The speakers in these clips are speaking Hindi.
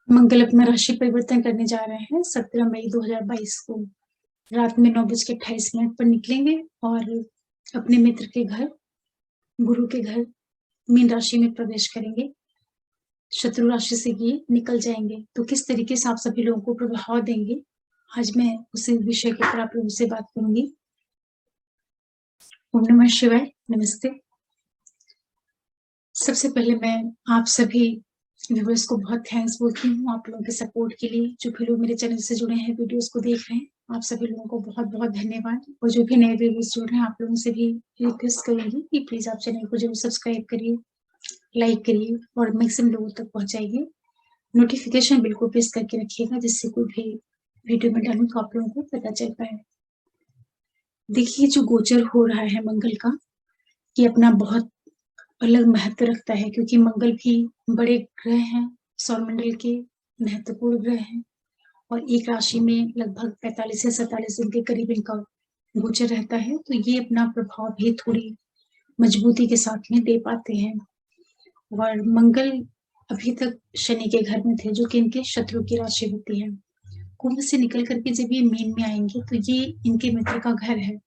मंगल अपना राशि परिवर्तन करने जा रहे हैं 17 मई 2022 को रात में 9:28 पर निकलेंगे और अपने मित्र के घर, गुरु के घर, मीन राशि में प्रवेश करेंगे। शत्रु राशि से ये निकल जाएंगे। तो किस तरीके से आप सभी लोगों को प्रभाव देंगे, आज मैं उसी विषय के ऊपर आप लोगों से बात करूंगी। ओम नमः शिवाय। नमस्ते। सबसे पहले मैं आप सभी व्यूअर्स को बहुत थैंक्स बोलती हूँ आप लोगों के सपोर्ट के लिए। जो भी लोग मेरे चैनल से जुड़े हैं, वीडियोस को देख रहे हैं, आप सभी लोगों को बहुत बहुत धन्यवाद। और जो भी नए व्यूअर्स जुड़ रहे हैं, आप लोगों से भी रिक्वेस्ट करूंगी कि प्लीज आप चैनल को जरूर सब्सक्राइब करिए, लाइक करिए और मैक्सिमम लोगों तक पहुंचाइए। नोटिफिकेशन बिल्कुल प्रेस करके रखिएगा, जिससे कोई भी वीडियो में डालूं तो आप लोगों को पता चल पाए। देखिए, जो गोचर हो रहा है मंगल का, ये अपना बहुत अलग महत्व रखता है, क्योंकि मंगल भी बड़े ग्रह हैं, सौरमंडल के महत्वपूर्ण ग्रह हैं और एक राशि में लगभग 45 से 47 दिन के करीब इनका गोचर रहता है। तो ये अपना प्रभाव भी थोड़ी मजबूती के साथ में दे पाते हैं। और मंगल अभी तक शनि के घर में थे, जो कि इनके शत्रु की राशि होती है। कुंभ से निकल करके जब ये मीन में आएंगे तो ये इनके मित्र का घर है।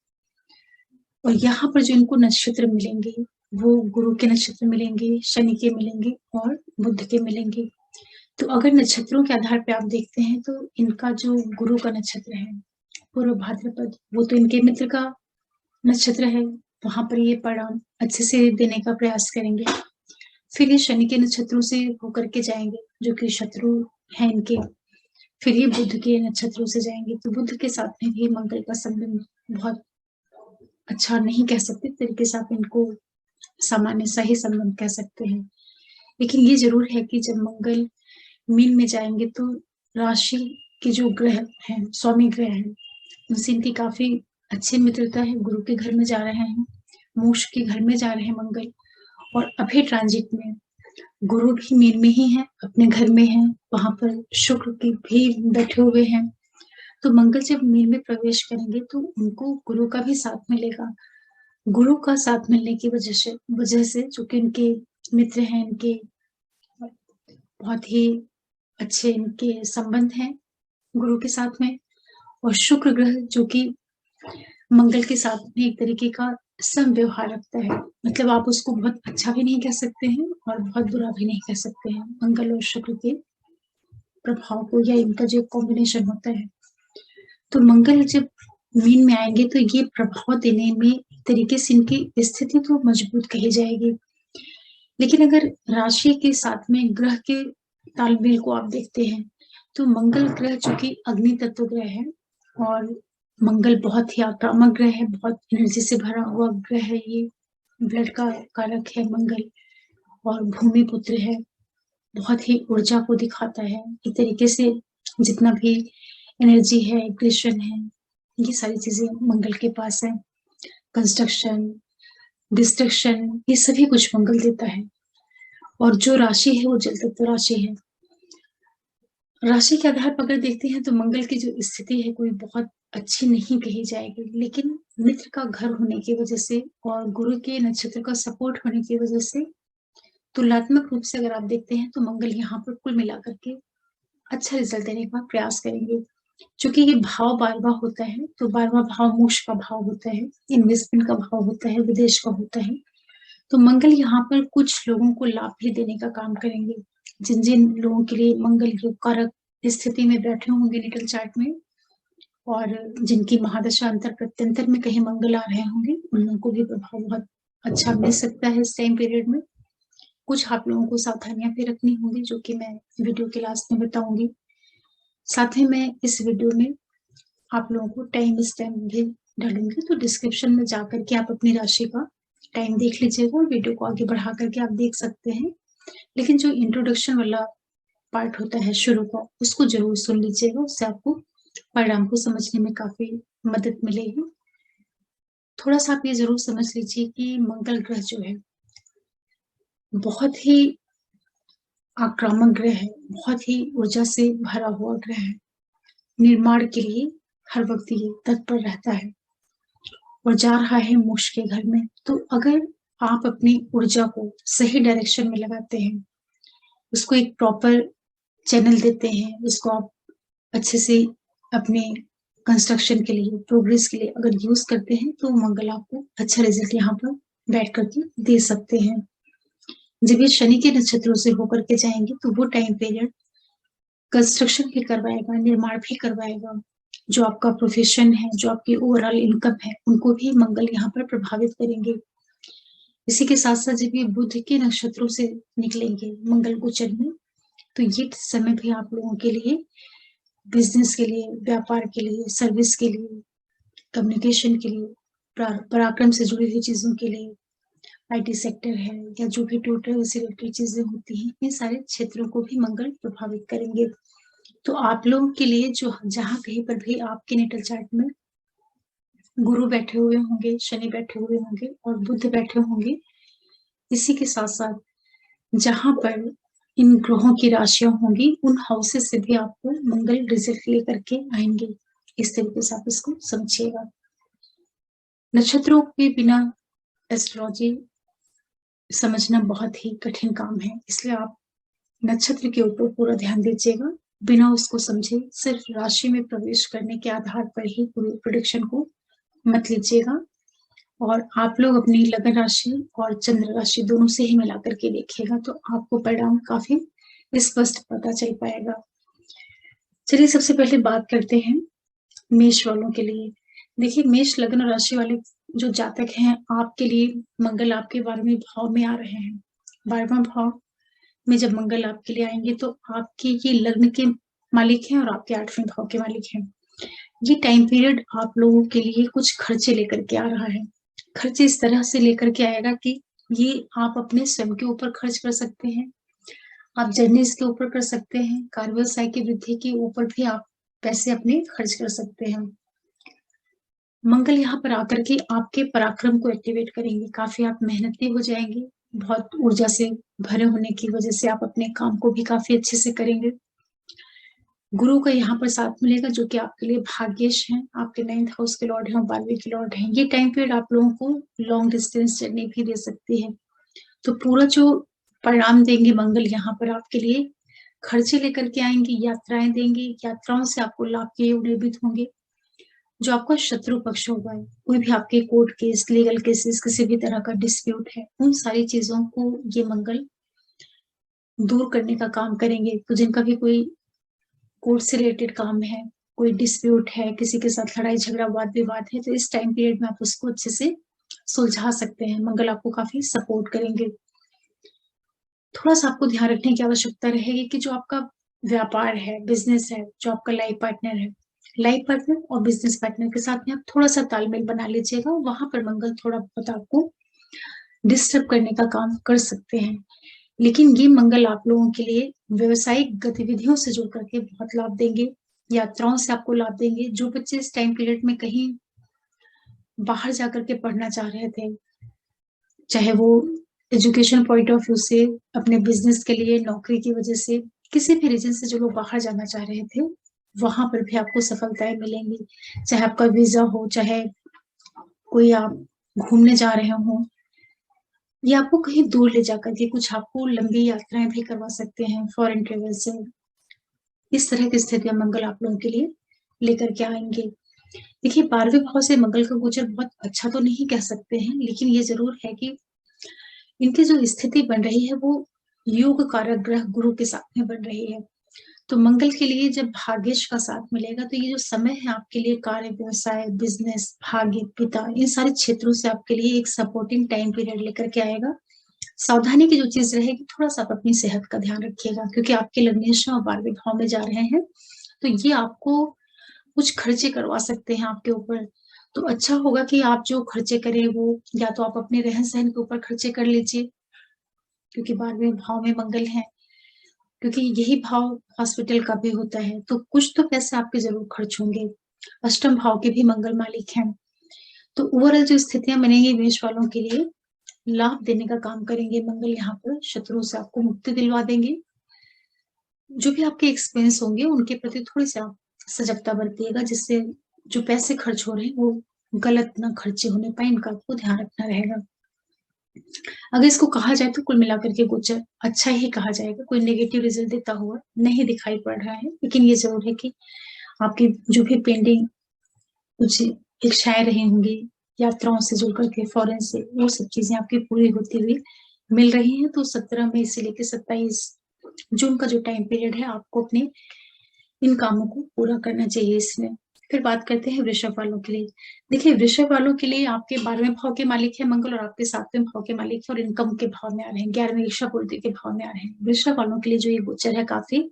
और यहाँ पर जो इनको नक्षत्र मिलेंगे, वो गुरु के नक्षत्र मिलेंगे, शनि के मिलेंगे और बुध के मिलेंगे। तो अगर नक्षत्रों के आधार पे आप देखते हैं, तो इनका जो गुरु का नक्षत्र है पूर्व भाद्रपद, वो तो इनके मित्र का नक्षत्र है। वहां पर ये परिणाम अच्छे से देने का प्रयास करेंगे। फिर ये शनि के नक्षत्रों से होकर के जाएंगे, जो कि शत्रु है इनके। फिर ये बुध के नक्षत्रों से जाएंगे, तो बुध के साथ में भी मंगल का संबंध बहुत अच्छा नहीं कह सकते, तरीके से आप इनको सामान्य सही संबंध कह सकते हैं। लेकिन ये जरूर है कि जब मंगल मीन में जाएंगे तो राशि के जो ग्रह हैं, स्वामी ग्रह हैं, उनसे इनकी काफी अच्छी मित्रता है। गुरु के घर में जा रहे हैं, मोक्ष के घर में जा रहे हैं मंगल। और अभी ट्रांजिट में गुरु भी मीन में ही है, अपने घर में है, वहां पर शुक्र की भी बैठे हुए हैं। तो मंगल जब मीन में प्रवेश करेंगे तो उनको गुरु का भी साथ मिलेगा। गुरु का साथ मिलने की वजह से जो कि इनके मित्र हैं, इनके बहुत ही अच्छे इनके संबंध हैं गुरु के साथ में। और शुक्र ग्रह जो कि मंगल के साथ में एक तरीके का सम व्यवहार रखता है, मतलब आप उसको बहुत अच्छा भी नहीं कह सकते हैं और बहुत बुरा भी नहीं कह सकते हैं। मंगल और शुक्र के प्रभाव को या इनका जो कॉम्बिनेशन होता है, तो मंगल जब मीन में आएंगे तो ये प्रभाव देने में एक तरीके से इनकी स्थिति तो मजबूत कही जाएगी। लेकिन अगर राशि के साथ में ग्रह के तालमेल को आप देखते हैं, तो मंगल ग्रह जो कि अग्नि तत्व ग्रह है, और मंगल बहुत ही आक्रामक ग्रह है, बहुत एनर्जी से भरा हुआ ग्रह है। ये ब्लड का कारक है मंगल, और भूमि पुत्र है, बहुत ही ऊर्जा को दिखाता है। एक तरीके से जितना भी एनर्जी है, एग्रेशन है, ये सारी चीजें मंगल के पास है। कंस्ट्रक्शन, डिस्ट्रक्शन, ये सभी कुछ मंगल देता है। और जो राशि है वो जल तत्व राशि है। राशि के आधार पर अगर देखते हैं तो मंगल की जो स्थिति है कोई बहुत अच्छी नहीं कही जाएगी। लेकिन मित्र का घर होने की वजह से और गुरु के नक्षत्र का सपोर्ट होने की वजह से तुलनात्मक रूप से अगर आप देखते हैं तो मंगल यहाँ पर कुल मिलाकर के अच्छा रिजल्ट देने का प्रयास करेंगे। क्योंकि ये भाव 12वां होता है, तो 12वां भाव मोक्ष का भाव होता है, इन्वेस्टमेंट का भाव होता है, विदेश का होता है। तो मंगल यहाँ पर कुछ लोगों को लाभ भी देने का काम करेंगे। जिन जिन लोगों के लिए मंगल योग कारक स्थिति में बैठे होंगे नेटल चार्ट में, और जिनकी महादशा अंतर प्रत्यंतर में कहीं मंगल आ रहे होंगे, उन लोगों को भी प्रभाव बहुत अच्छा मिल सकता है इस टाइम पीरियड में। कुछ आप लोगों को सावधानियां भी रखनी होंगी, जो कि मैं वीडियो के लास्ट में बताऊंगी। साथ ही मैं इस वीडियो में आप लोगों को टाइम स्टैम्प भी डालूंगी, तो डिस्क्रिप्शन में जाकर के आप अपनी राशि का टाइम देख लीजिएगा और वीडियो को आगे बढ़ा करके आप देख सकते हैं। लेकिन जो इंट्रोडक्शन वाला पार्ट होता है शुरू का, उसको जरूर सुन लीजिएगा, उससे आपको परिणाम को समझने में काफी मदद मिलेगी। थोड़ा सा आप ये जरूर समझ लीजिए कि मंगल ग्रह जो है बहुत ही आक्रामक ग्रह है, बहुत ही ऊर्जा से भरा हुआ ग्रह है। निर्माण के लिए हर वक्त ये तत्पर रहता है और जा रहा है मोक्ष के घर में। तो अगर आप अपनी ऊर्जा को सही डायरेक्शन में लगाते हैं, उसको एक प्रॉपर चैनल देते हैं, उसको आप अच्छे से अपने कंस्ट्रक्शन के लिए, प्रोग्रेस के लिए अगर यूज़ करते हैं, तो मंगल आपको अच्छा रिज़ल्ट यहाँ पर बैठ कर के दे सकते हैं। जब ये शनि के नक्षत्रों से होकर के जाएँगे, तो वो टाइम पीरियड कंस्ट्रक्शन भी करवाएगा, निर्माण भी करवाएगा। जो आपका प्रोफ़ेशन है, जो आपकी ओवरऑल इनकम है, उनको भी मंगल यहाँ पर प्रभावित करेंगे। इसी के साथ-साथ जब ये बुध के नक्षत्रों से निकलेंगे मंगल गोचर में, तो ये समय भी आप लोगों के लिए बिज़नेस के लिए, व्यापार के लिए, सर्विस के लिए, कम्युनिकेशन के लिए, पराक्रम से जुड़ी हुई चीज़ों के लिए, आईटी सेक्टर है या जो भी ट्यूटर से रिलेटेड चीज़ें होती हैं, इन सारे क्षेत्रों को भी मंगल प्रभावित करेंगे। तो आप लोगों के लिए जो जहाँ कहीं पर भी आपके नेटल चार्ट में गुरु बैठे हुए होंगे, शनि बैठे हुए होंगे और बुध बैठे होंगे, इसी के साथ-साथ जहाँ पर इन ग्रहों की राशियाँ होंगी, उन हाउसेस से भी आपको मंगल रिज़ल्ट लेकर के आएँगे। इस तरीके से आप इसको समझिएगा। नक्षत्रों के बिना एस्ट्रोलॉजी समझना बहुत ही कठिन काम है, इसलिए आप नक्षत्र के ऊपर पूरा ध्यान दीजिएगा। बिना उसको समझे सिर्फ राशि में प्रवेश करने के आधार पर ही पूरी प्रेडिक्शन को मत लीजिएगा और आप लोग अपनी लगन राशि और चंद्र राशि दोनों से ही मिला करके देखिएगा, तो आपको परिणाम काफ़ी स्पष्ट पता चल पाएगा। चलिए सबसे पहले बात करते हैं मेष वालों के लिए। देखिए मेष लग्न राशि वाले जो जातक हैं, आपके लिए मंगल आपके 12वें भाव में आ रहे हैं। 12वां भाव में जब मंगल आपके लिए आएँगे, तो आपके ये लग्न के मालिक हैं और आपके 8वें भाव के मालिक हैं। ये टाइम पीरियड आप लोगों के लिए कुछ खर्चे लेकर के आ रहा है। खर्चे इस तरह से लेकर के आएगा कि ये आप अपने स्वयं के ऊपर खर्च कर सकते हैं, आप जर्नीज़ के ऊपर कर सकते हैं, कार्य व्यवसाय की वृद्धि के ऊपर भी आप पैसे अपने खर्च कर सकते हैं। मंगल यहाँ पर आकर के आपके पराक्रम को एक्टिवेट करेंगे, काफ़ी आप मेहनती हो जाएँगे, बहुत ऊर्जा से भरे होने की वजह से आप अपने काम को भी काफ़ी अच्छे से करेंगे। गुरु का यहाँ पर साथ मिलेगा जो कि आपके लिए भाग्येश हैं, आपके 9th हाउस के लॉर्ड हैं और 12वें के लॉर्ड हैं। ये टाइम पीरियड आप लोगों को लॉन्ग डिस्टेंस जर्नी भी दे सकती है। तो पूरा जो परिणाम देंगे मंगल यहाँ पर आपके लिए, खर्चे लेकर के आएँगे, यात्राएँ देंगे, यात्राओं से आपको लाभ के योग निर्मित होंगे। जो आपका शत्रु पक्ष होगा, कोई भी आपके कोर्ट केस, लीगल केसेस, किसी भी तरह का डिस्प्यूट है, उन सारी चीज़ों को ये मंगल दूर करने का काम करेंगे। तो जिनका भी कोई कोर्ट से रिलेटेड काम है, कोई डिस्प्यूट है, किसी के साथ लड़ाई-झगड़ा, वाद-विवाद है, तो इस टाइम पीरियड में आप उसको अच्छे से सुलझा सकते हैं। मंगल आपको काफ़ी सपोर्ट करेंगे। थोड़ा-सा आपको ध्यान रखने की आवश्यकता रहेगी कि जो आपका व्यापार है, बिज़नेस है, जो आपका लाइफ पार्टनर और बिज़नेस पार्टनर के साथ में आप थोड़ा-सा तालमेल बना लीजिएगा, वहाँ पर मंगल थोड़ा बहुत आपको डिस्टर्ब करने का काम कर सकते हैं। लेकिन ये मंगल आप लोगों के लिए व्यावसायिक गतिविधियों से जुड़ करके बहुत लाभ देंगे, यात्राओं से आपको लाभ देंगे। जो बच्चे इस टाइम पीरियड में कहीं बाहर जाकर के पढ़ना चाह रहे थे, चाहे वो एजुकेशन पॉइंट ऑफ व्यू से, अपने बिज़नेस के लिए, नौकरी की वजह से, किसी भी रीज़न से जो लोग बाहर जाना चाह रहे थे, वहाँ पर भी आपको सफलताएँ मिलेंगी। चाहे आपका वीज़ा हो, चाहे कोई आप घूमने जा रहे हों या आपको कहीं दूर ले जाकर के कुछ आपको लंबी यात्राएँ भी करवा सकते हैं, फॉरेन ट्रैवल से। इस तरह की स्थितियाँ मंगल आप लोगों के लिए लेकर के आएँगे। देखिए 12वें भाव से मंगल का गोचर बहुत अच्छा तो नहीं कह सकते हैं, लेकिन ये ज़रूर है कि इनकी जो स्थिति बन रही है वो योग कारक ग्रह गुरु के साथ में बन रही है। तो मंगल के लिए जब भाग्येश का साथ मिलेगा तो ये जो समय है आपके लिए कार्य, व्यवसाय, बिज़नेस, भाग्य, पिता इन सारे क्षेत्रों से आपके लिए एक सपोर्टिंग टाइम पीरियड लेकर के आएगा। सावधानी की जो चीज़ रहेगी थोड़ा-सा आप अपनी सेहत का ध्यान रखिएगा क्योंकि आपके लग्नेश और 12वें भाव में जा रहे हैं, तो ये आपको कुछ खर्चे करवा सकते हैं आपके ऊपर। तो अच्छा होगा कि आप जो खर्चे करें वो या तो आप अपने रहन-सहन के ऊपर खर्चे कर लीजिए, क्योंकि 12वें भाव में मंगल है, क्योंकि यही भाव हॉस्पिटल का भी होता है, तो कुछ तो पैसे आपके ज़रूर खर्च होंगे। अष्टम भाव के भी मंगल मालिक हैं, तो ओवरऑल जो स्थितियाँ बनेंगी मेष वालों के लिए लाभ देने का काम करेंगे मंगल यहाँ पर, शत्रुओं से आपको मुक्ति दिलवा देंगे। जो भी आपके एक्सपेंस होंगे उनके प्रति थोड़ी-सी आप सजगता बरतिएगा जिससे जो पैसे खर्च हो रहे हैं वो गलत ना खर्चे होने पाएँ, इनका आपको ध्यान रखना रहेगा। अगर इसको कहा जाए तो कुल मिलाकर के गोचर अच्छा ही कहा जाएगा, कोई नेगेटिव रिजल्ट देता हुआ नहीं दिखाई पड़ रहा है। लेकिन ये ज़रूर है कि आपकी जो भी पेंडिंग कुछ इच्छाएँ रही होंगी, यात्राओं से जुड़ कर के, फॉरेन से, वो सब चीज़ें आपकी पूरी होती हुई मिल रही हैं। तो 17 मई से लेके 27 जून का जो टाइम पीरियड है, आपको अपने इन कामों को पूरा करना चाहिए इसमें। फिर बात करते हैं वृषभ वालों के लिए। देखिए, वृषभ वालों के लिए आपके 12वें भाव के मालिक है मंगल और आपके 7वें भाव के मालिक है और इनकम के भाव में आ रहे हैं, 11वें इच्छापूर्ति के भाव में आ रहे हैं। वृषभ वालों के लिए जो ये गोचर है काफ़ी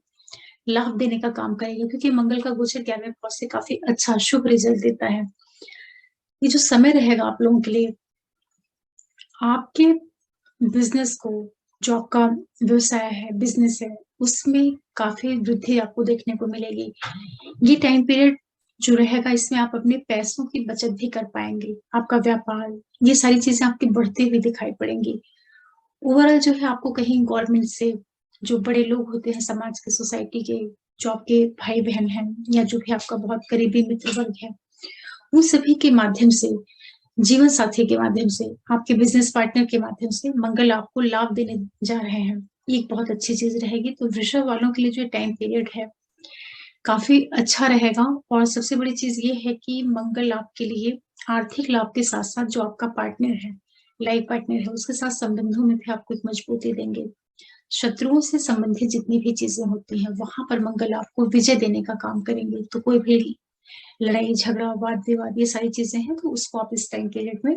लाभ देने का काम करेगा, क्योंकि मंगल का गोचर 11वें भाव से काफ़ी अच्छा शुभ रिजल्ट देता है। ये जो समय रहेगा आप लोगों के लिए, आपके बिज़नेस को, जो आपका व्यवसाय है, बिज़नेस है, उसमें काफ़ी वृद्धि आपको देखने को मिलेगी। ये टाइम पीरियड जो रहेगा, इसमें आप अपने पैसों की बचत भी कर पाएँगे। आपका व्यापार, ये सारी चीज़ें आपकी बढ़ती हुई दिखाई पड़ेंगी। ओवरऑल जो है, आपको कहीं गवर्नमेंट से, जो बड़े लोग होते हैं समाज के, सोसाइटी के, जो आपके भाई-बहन हैं या जो भी आपका बहुत करीबी मित्र वर्ग है, उन सभी के माध्यम से, जीवन साथी के माध्यम से, आपके बिज़नेस पार्टनर के माध्यम से मंगल आपको लाभ देने जा रहे हैं। ये एक बहुत अच्छी चीज़ रहेगी। तो वृषभ वालों के लिए जो टाइम पीरियड है, काफ़ी अच्छा रहेगा। और सबसे बड़ी चीज़ ये है कि मंगल आपके लिए आर्थिक लाभ के साथ-साथ जो आपका पार्टनर है, लाइफ पार्टनर है, उसके साथ संबंधों में भी आपको एक मजबूती देंगे। शत्रुओं से संबंधित जितनी भी चीज़ें होती हैं, वहाँ पर मंगल आपको विजय देने का काम करेंगे। तो कोई भी लड़ाई, झगड़ा, वाद-विवाद, ये सारी चीज़ें हैं, तो उसको आप इस टाइम पीरियड में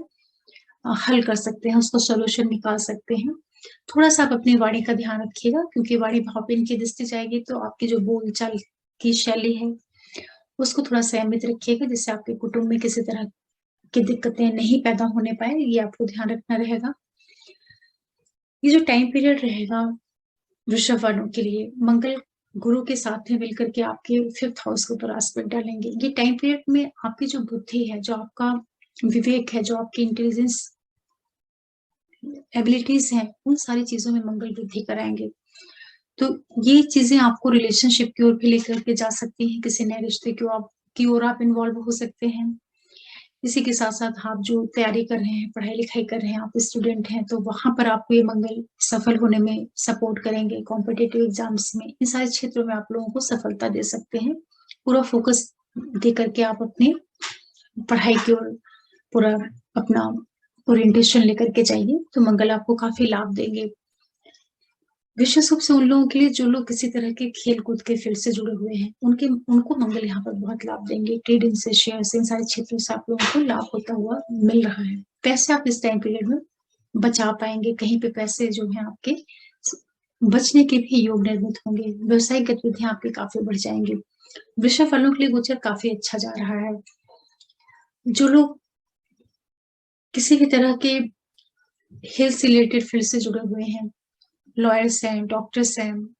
हल कर सकते हैं, उसको सॉल्यूशन निकाल सकते हैं। थोड़ा-सा आप अपनी वाणी का ध्यान रखिएगा, क्योंकि वाणी भाव पे इनकी दृष्टि जाएगी, तो आपकी जो बोलचाल की शैली है, उसको थोड़ा संयमित रखिएगा, जिससे आपके कुटुंब में किसी तरह की दिक्कतें नहीं पैदा होने पाएँ, ये आपको ध्यान रखना रहेगा। ये जो टाइम पीरियड रहेगा वृषभ वालों के लिए, मंगल गुरु के साथ में मिलकर के आपके 5th हाउस के ऊपर एस्पेक्ट डालेंगे। ये टाइम पीरियड में आपकी जो बुद्धि है, जो आपका विवेक है, जो आपकी इंटेलिजेंस एबिलिटीज़ हैं, उन सारी चीज़ों में मंगल वृद्धि कराएँगे। तो ये चीज़ें आपको रिलेशनशिप की ओर भी लेकर के जा सकती हैं, किसी नए रिश्ते की ओर आप इन्वॉल्व हो सकते हैं। इसी के साथ-साथ आप जो तैयारी कर रहे हैं, पढ़ाई-लिखाई कर रहे हैं, आप स्टूडेंट हैं, तो वहाँ पर आपको ये मंगल सफल होने में सपोर्ट करेंगे, कॉम्पिटिटिव एग्ज़ाम्स में, इन सारे क्षेत्रों में आप लोगों को सफलता दे सकते हैं। पूरा फ़ोकस दे करके आप अपनी पढ़ाई की ओर पूरा अपना ओरिएंटेशन लेकर के जाइए, तो मंगल आपको काफ़ी लाभ देंगे। विशेष रूप से उन लोगों के लिए जो लोग किसी तरह के खेल-कूद के फील्ड से जुड़े हुए हैं, उनको मंगल यहाँ पर बहुत लाभ देंगे। ट्रेडिंग से, शेयर से, इन सारे क्षेत्रों से आप लोगों को लाभ होता हुआ मिल रहा है। पैसे आप इस टाइम पीरियड में बचा पाएँगे, कहीं पे पैसे जो हैं आपके स बचने के भी योग निर्मित होंगे। व्यावसायिक गतिविधियाँ आपकी काफ़ी बढ़ जाएँगी। वृषभ वालों के लिए गोचर काफ़ी अच्छा जा रहा है। जो लोग किसी भी तरह के हेल्थ से रिलेटेड फील्ड से जुड़े हुए हैं, लॉयर्स हैं, डॉक्टर्स हैं,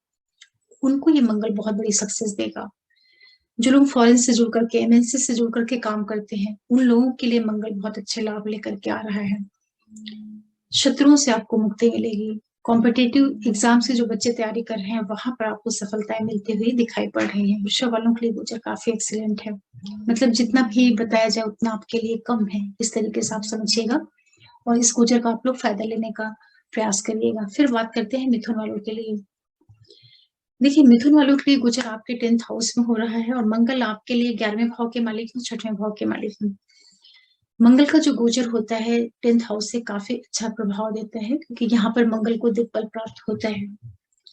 उनको ये मंगल बहुत बड़ी सक्सेस देगा। जो लोग फॉरेन से जुड़ करके, एमएनसी से जुड़ करके काम करते हैं, उन लोगों के लिए मंगल बहुत अच्छे लाभ लेकर के आ रहा है। शत्रुओं से आपको मुक्ति मिलेगी। कॉम्पिटिटिव एग्ज़ाम से जो बच्चे तैयारी कर रहे हैं, वहाँ पर आपको सफलताएँ मिलती हुई दिखाई पड़ रही हैं। वृषभ वालों के लिए गोचर काफ़ी एक्सीलेंट है। मतलब जितना भी बताया जाए उतना आपके लिए कम है, इस तरीके से आप समझिएगा और इस गोचर का आप लोग फ़ायदा लेने का प्रयास करिएगा। फिर बात करते हैं मिथुन वालों के लिए। देखिए, मिथुन वालों के लिए गोचर आपके 10th हाउस में हो रहा है और मंगल आपके लिए 11वें भाव के मालिक हैं, 6वें भाव के मालिक हैं। मंगल का जो गोचर होता है 10th हाउस से काफ़ी अच्छा प्रभाव देता है, क्योंकि यहाँ पर मंगल को दिक्बल प्राप्त होता है।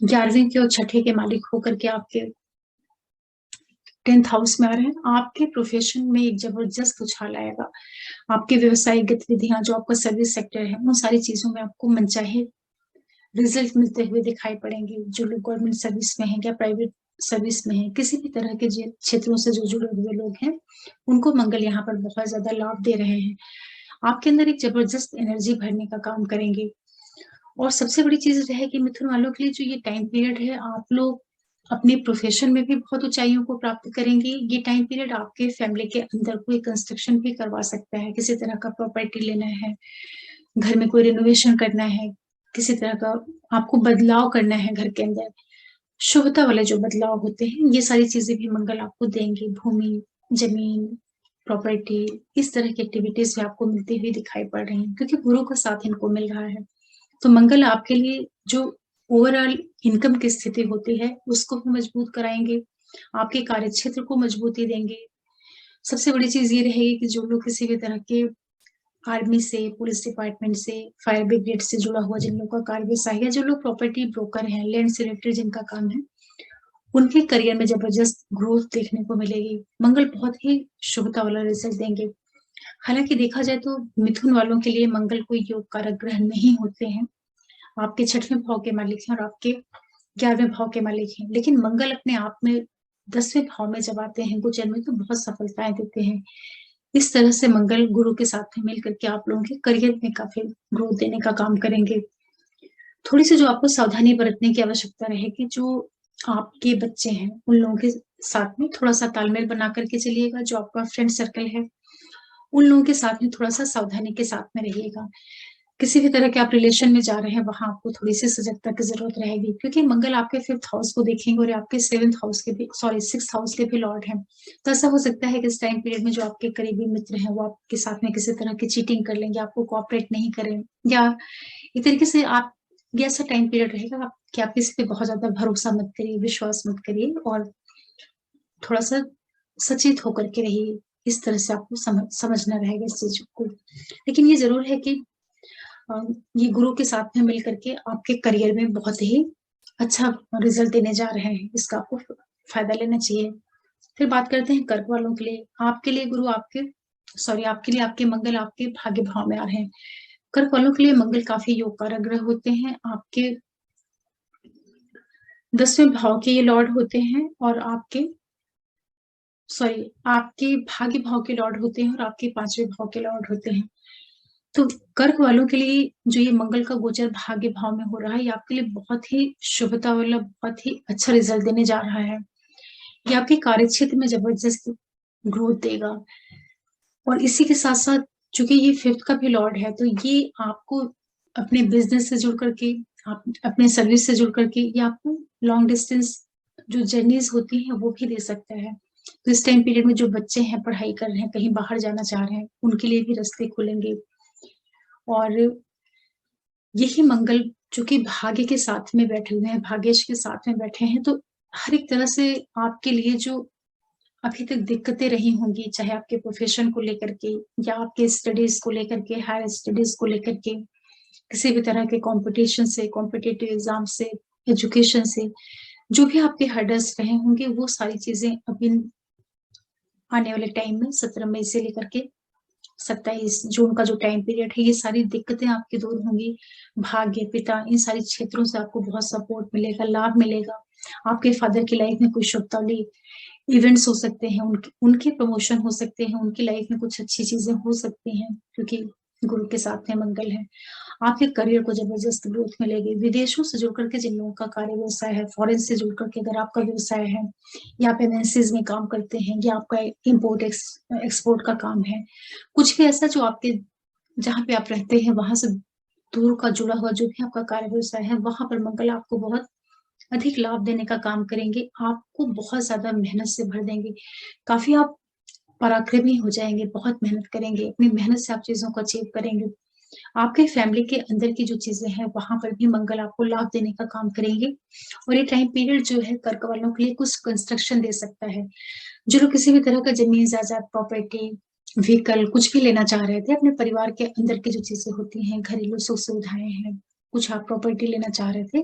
11वें के और 6ठे के मालिक होकर के आपके 10th हाउस में आ रहे हैं। आपके प्रोफ़ेशन में एक ज़बरदस्त उछाल आएगा। आपकी व्यावसायिक गतिविधियाँ, जो आपका सर्विस सेक्टर है, उन सारी चीज़ों में आपको मनचाहे रिजल्ट मिलते हुए दिखाई पड़ेंगे। जो लोग गवर्नमेंट सर्विस में हैं या प्राइवेट सर्विस में हैं, किसी भी तरह के जे क्षेत्रों से जो जुड़े हुए लोग हैं, उनको मंगल यहाँ पर बहुत ज़्यादा लाभ दे रहे हैं। आपके अंदर एक ज़बरदस्त एनर्जी भरने का काम करेंगे। और सबसे बड़ी चीज़ रहेगी मिथुन वालों के लिए, जो ये टाइम पीरियड है, आप लोग अपने प्रोफ़ेशन में भी बहुत ऊँचाइयों को प्राप्त करेंगे। ये टाइम पीरियड आपके फैमिली के अंदर कोई कंस्ट्रक्शन भी करवा सकता है, किसी तरह का प्रॉपर्टी लेना है, घर में कोई रिनोवेशन करना है, किसी तरह का आपको बदलाव करना है घर के अंदर, शुभता वाले जो बदलाव होते हैं, ये सारी चीज़ें भी मंगल आपको देंगे। भूमि, ज़मीन, प्रॉपर्टी, इस तरह की एक्टिविटीज़ भी आपको मिलती हुई दिखाई पड़ रही हैं, क्योंकि गुरु का साथ इनको मिल रहा है। तो मंगल आपके लिए जो ओवरऑल इनकम की स्थिति होती है, उसको भी मजबूत कराएँगे, आपके कार्यक्षेत्र को मजबूती देंगे। सबसे बड़ी चीज़ ये रहेगी कि जो लोग किसी भी तरह के आर्मी से, पुलिस डिपार्टमेंट से, फायर ब्रिगेड से जुड़ा हुआ जिन लोगों का कार्य व्यवसाय है, जो लोग प्रॉपर्टी ब्रोकर हैं, लैंड से रिलेटेड जिनका काम है, उनके करियर में ज़बरदस्त ग्रोथ देखने को मिलेगी। मंगल बहुत ही शुभता वाला रिज़ल्ट देंगे। हालाँकि देखा जाए तो मिथुन वालों के लिए मंगल कोई योग कारक ग्रह नहीं होते हैं। आपके 6वें भाव के मालिक हैं और आपके 11वें भाव के मालिक हैं। लेकिन मंगल अपने आप में 10वें भाव में जब आते हैं गोचर में तो बहुत सफलताएँ देते हैं। इस तरह से मंगल गुरु के साथ में मिल करके आप लोगों के करियर में काफ़ी ग्रोथ देने का काम करेंगे। थोड़ी-सी जो आपको सावधानी बरतने की आवश्यकता रहेगी, जो आपके बच्चे हैं, उन लोगों के साथ में थोड़ा-सा तालमेल बना कर के चलिएगा। जो आपका फ्रेंड सर्कल है, उन लोगों के साथ में थोड़ा-सा सावधानी के साथ में रहिएगा। किसी भी तरह के आप रिलेशन में जा रहे हैं, वहाँ आपको थोड़ी-सी सजगता की ज़रूरत रहेगी क्योंकि मंगल आपके 5th हाउस को देखेंगे और आपके 7th हाउस के भी 6th हाउस के भी लॉर्ड हैं। तो ऐसा हो सकता है कि इस टाइम पीरियड में जो आपके करीबी मित्र हैं, वो आपके साथ में किसी तरह की चीटिंग कर लेंगे, आपको कोऑपरेट नहीं करें या एक तरीके से आप ये ऐसा टाइम पीरियड रहेगा आप कि आप किसी पे बहुत ज़्यादा भरोसा मत करिए, विश्वास मत करिए और थोड़ा-सा सचेत होकर के रहिए। इस तरह से आपको समझना रहेगा इस चीज़ को। लेकिन ये ज़रूर है कि अ, ये गुरु के साथ में मिल करके आपके करियर में बहुत ही अच्छा रिज़ल्ट देने जा रहे हैं। इसका आपको फ़ायदा लेना चाहिए। फिर बात करते हैं कर्क वालों के लिए। आपके लिए गुरु आपके आपके लिए आपके मंगल आपके भाग्य भाव में आ रहे हैं। कर्क वालों के लिए मंगल काफ़ी योग कारक ग्रह होते हैं। आपके 10वें भाव के ये लॉर्ड होते हैं और आपके भाग्य भाव के लॉर्ड होते हैं और आपके 5वें भाव के लॉर्ड होते हैं। तो कर्क वालों के लिए जो ये मंगल का गोचर भाग्य भाव में हो रहा है, ये आपके लिए बहुत ही शुभता वाला बहुत ही अच्छा रिज़ल्ट देने जा रहा है। ये आपके कार्यक्षेत्र में ज़बरदस्त ग्रोथ देगा और इसी के साथ-साथ चूँकि ये 5th का भी लॉर्ड है, तो ये आपको अपने बिज़नेस से जुड़ कर के, आप अपने सर्विस से जुड़ कर के या आपको लॉन्ग डिस्टेंस जो जर्नीज़ होती हैं, वो भी दे सकता है। तो इस टाइम पीरियड में जो बच्चे हैं, पढ़ाई कर रहे हैं, कहीं बाहर जाना चाह रहे हैं, उनके लिए भी रास्ते खुलेंगे और यही मंगल चूँकि भाग्य के साथ में बैठे हुए हैं, भाग्येश के साथ में बैठे हैं, तो हर एक तरह से आपके लिए जो अभी तक दिक्कतें रही होंगी, चाहे आपके प्रोफ़ेशन को लेकर के या आपके स्टडीज़ को लेकर के, हायर स्टडीज़ को लेकर के, किसी भी तरह के कॉम्पिटिशन से, कॉम्पिटिटिव एग्ज़ाम से, एजुकेशन से, जो भी आपके हर्डल्स रहे होंगे, वो सारी चीज़ें अब इन आने वाले टाइम में 17 मई से लेकर के 27 जून का जो टाइम पीरियड है, ये सारी दिक्कतें आपकी दूर होंगी। भाग्य, पिता इन सारे क्षेत्रों से आपको बहुत सपोर्ट मिलेगा, लाभ मिलेगा। आपके फादर की लाइफ में कोई शुभताली इवेंट्स हो सकते हैं, उनके उनके प्रमोशन हो सकते हैं, उनकी लाइफ में कुछ अच्छी चीज़ें हो सकती हैं, क्योंकि गुरु के साथ में मंगल है। आपके करियर को ज़बरदस्त ग्रोथ मिलेगी। विदेशों से जुड़ कर के जिन लोगों का कार्य व्यवसाय है, फॉरेन से जुड़ कर के अगर आपका व्यवसाय है या आप एमएनसीज़ में काम करते हैं या आपका इम्पोर्ट एक्सपोर्ट का काम है, कुछ भी ऐसा जो आपके जहाँ पे आप रहते हैं, वहाँ से दूर का जुड़ा हुआ जो भी आपका कार्य व्यवसाय है, वहाँ पर मंगल आपको बहुत अधिक लाभ देने का काम करेंगे। आपको बहुत ज़्यादा मेहनत से भर देंगे। काफ़ी आप पराक्रमी हो जाएँगे, बहुत मेहनत करेंगे, अपनी मेहनत से आप चीज़ों को अचीव करेंगे। आपके फैमिली के अंदर की जो चीज़ें हैं, वहाँ पर भी मंगल आपको लाभ देने का काम करेंगे और ये टाइम पीरियड जो है कर्क वालों के लिए कुछ कंस्ट्रक्शन दे सकता है। जो लोग किसी भी तरह का ज़मीन जायदाद, प्रॉपर्टी, व्हीकल कुछ भी लेना चाह रहे थे, अपने परिवार के अंदर की जो चीज़ें होती हैं, घरेलू सुख-सुविधाएँ हैं, कुछ आप प्रॉपर्टी लेना चाह रहे थे,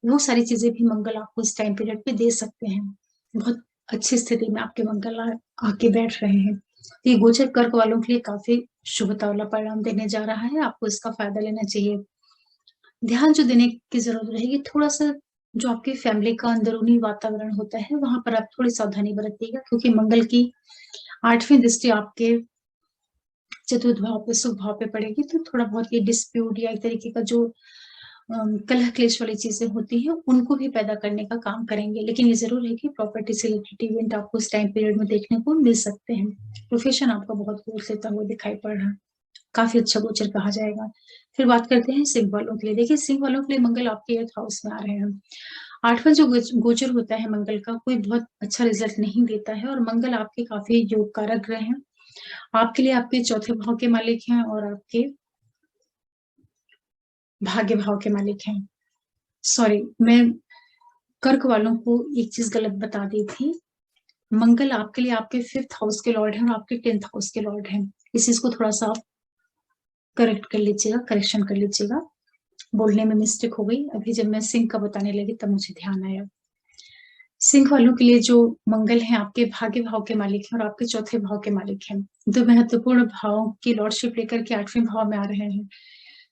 वो सारी चीज़ें भी मंगल आपको इस टाइम पीरियड पे दे सकते हैं। बहुत अच्छी स्थिति में आपके मंगल आके बैठ रहे हैं। तो ये गोचर कर्क वालों के लिए काफ़ी शुभता वाला परिणाम देने जा रहा है, आपको इसका फ़ायदा लेना चाहिए। ध्यान जो देने की ज़रूरत रहेगी, थोड़ा-सा जो आपकी फैमिली का अंदरूनी वातावरण होता है, वहाँ पर आप थोड़ी सावधानी बरतिएगा क्योंकि मंगल की 8वीं दृष्टि आपके चतुर्थ भाव पे, शुभ भाव पे पड़ेगी, तो थोड़ा बहुत ये डिस्प्यूट या एक तरीके का जो कलह क्लेश वाली चीज़ें होती हैं, उनको भी पैदा करने का काम करेंगे। लेकिन ये ज़रूर है कि प्रॉपर्टी से रिलेटेड इवेंट आपको इस टाइम पीरियड में देखने को मिल सकते हैं। प्रोफ़ेशन आपका बहुत ग्रोथ लेता हुआ दिखाई पड़ रहा है। काफ़ी अच्छा गोचर कहा जाएगा। फिर बात करते हैं सिंह वालों के लिए। देखिए सिंह वालों के लिए मंगल आपके 8th हाउस में आ रहे हैं। 8वाँ जो गोचर होता है मंगल का, कोई बहुत अच्छा रिज़ल्ट नहीं देता है और मंगल आपके काफ़ी योग कारक ग्रह हैं। आपके लिए आपके 4थे भाव के मालिक हैं और आपके भाग्य भाव के मालिक हैं। सॉरी, मैं कर्क वालों को एक चीज गलत बता दी थी। मंगल आपके लिए आपके 5th हाउस के लॉर्ड हैं और आपके 10th हाउस के लॉर्ड हैं। इस चीज को थोड़ा सा आप करेक्ट कर लीजिएगा, करेक्शन कर लीजिएगा। बोलने में मिस्टेक हो गई, अभी जब मैं सिंह का बताने लगी तब मुझे ध्यान आया। सिंह वालों के लिए जो मंगल है आपके भाग्य भाव के मालिक हैं और आपके चौथे भाव के मालिक हैं। दो महत्वपूर्ण भावों की लॉर्डशिप लेकर के 8वें भाव में आ रहे हैं।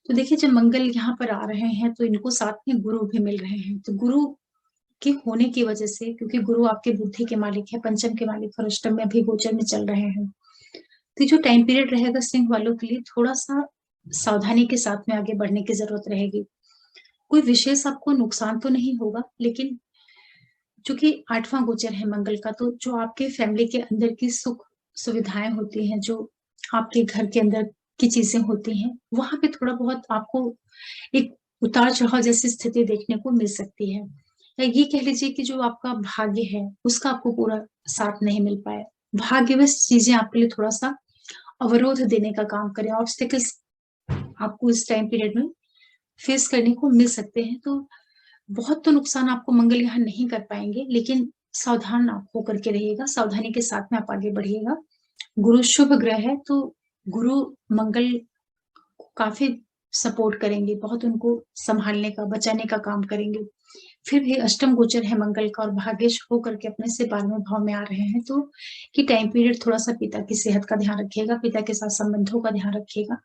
तो देखिए, जब मंगल यहाँ पर आ रहे हैं तो इनको साथ में गुरु भी मिल रहे हैं। तो गुरु के होने की वजह से, क्योंकि गुरु आपके बुद्धि के मालिक है, पंचम के मालिक और अष्टम में भी गोचर में चल रहे हैं, तो जो टाइम पीरियड रहेगा सिंह वालों के लिए थोड़ा सा सावधानी के साथ में आगे बढ़ने की जरूरत रहेगी। कोई विशेष आपको नुकसान तो नहीं होगा, लेकिन चूंकि 8वां गोचर है मंगल का, तो जो आपके फैमिली के अंदर की सुख सुविधाएं होती हैं, जो आपके घर के अंदर की चीजें होती हैं, वहां पे थोड़ा बहुत आपको एक उतार चढ़ाव जैसी स्थिति देखने को मिल सकती है। या ये कह लीजिए कि जो आपका भाग्य है उसका आपको पूरा साथ नहीं मिल पाया। भाग्यवश चीजें आपके लिए थोड़ा सा अवरोध देने का काम करें, ऑब्स्टिकल्स आपको इस टाइम पीरियड में फेस करने को मिल सकते हैं। तो बहुत तो नुकसान आपको मंगल यहाँ नहीं कर पाएंगे, लेकिन सावधान आप होकर के रहिएगा, सावधानी के साथ में आप आगे बढ़िएगा। गुरु शुभ ग्रह है, तो गुरु मंगल को काफी सपोर्ट करेंगे, बहुत उनको संभालने का, बचाने का काम करेंगे। फिर भी अष्टम गोचर है मंगल का और भाग्यश होकर के अपने से 12वें भाव में आ रहे हैं, तो कि टाइम पीरियड थोड़ा सा पिता की सेहत का ध्यान रखिएगा, पिता के साथ संबंधों का ध्यान रखिएगा।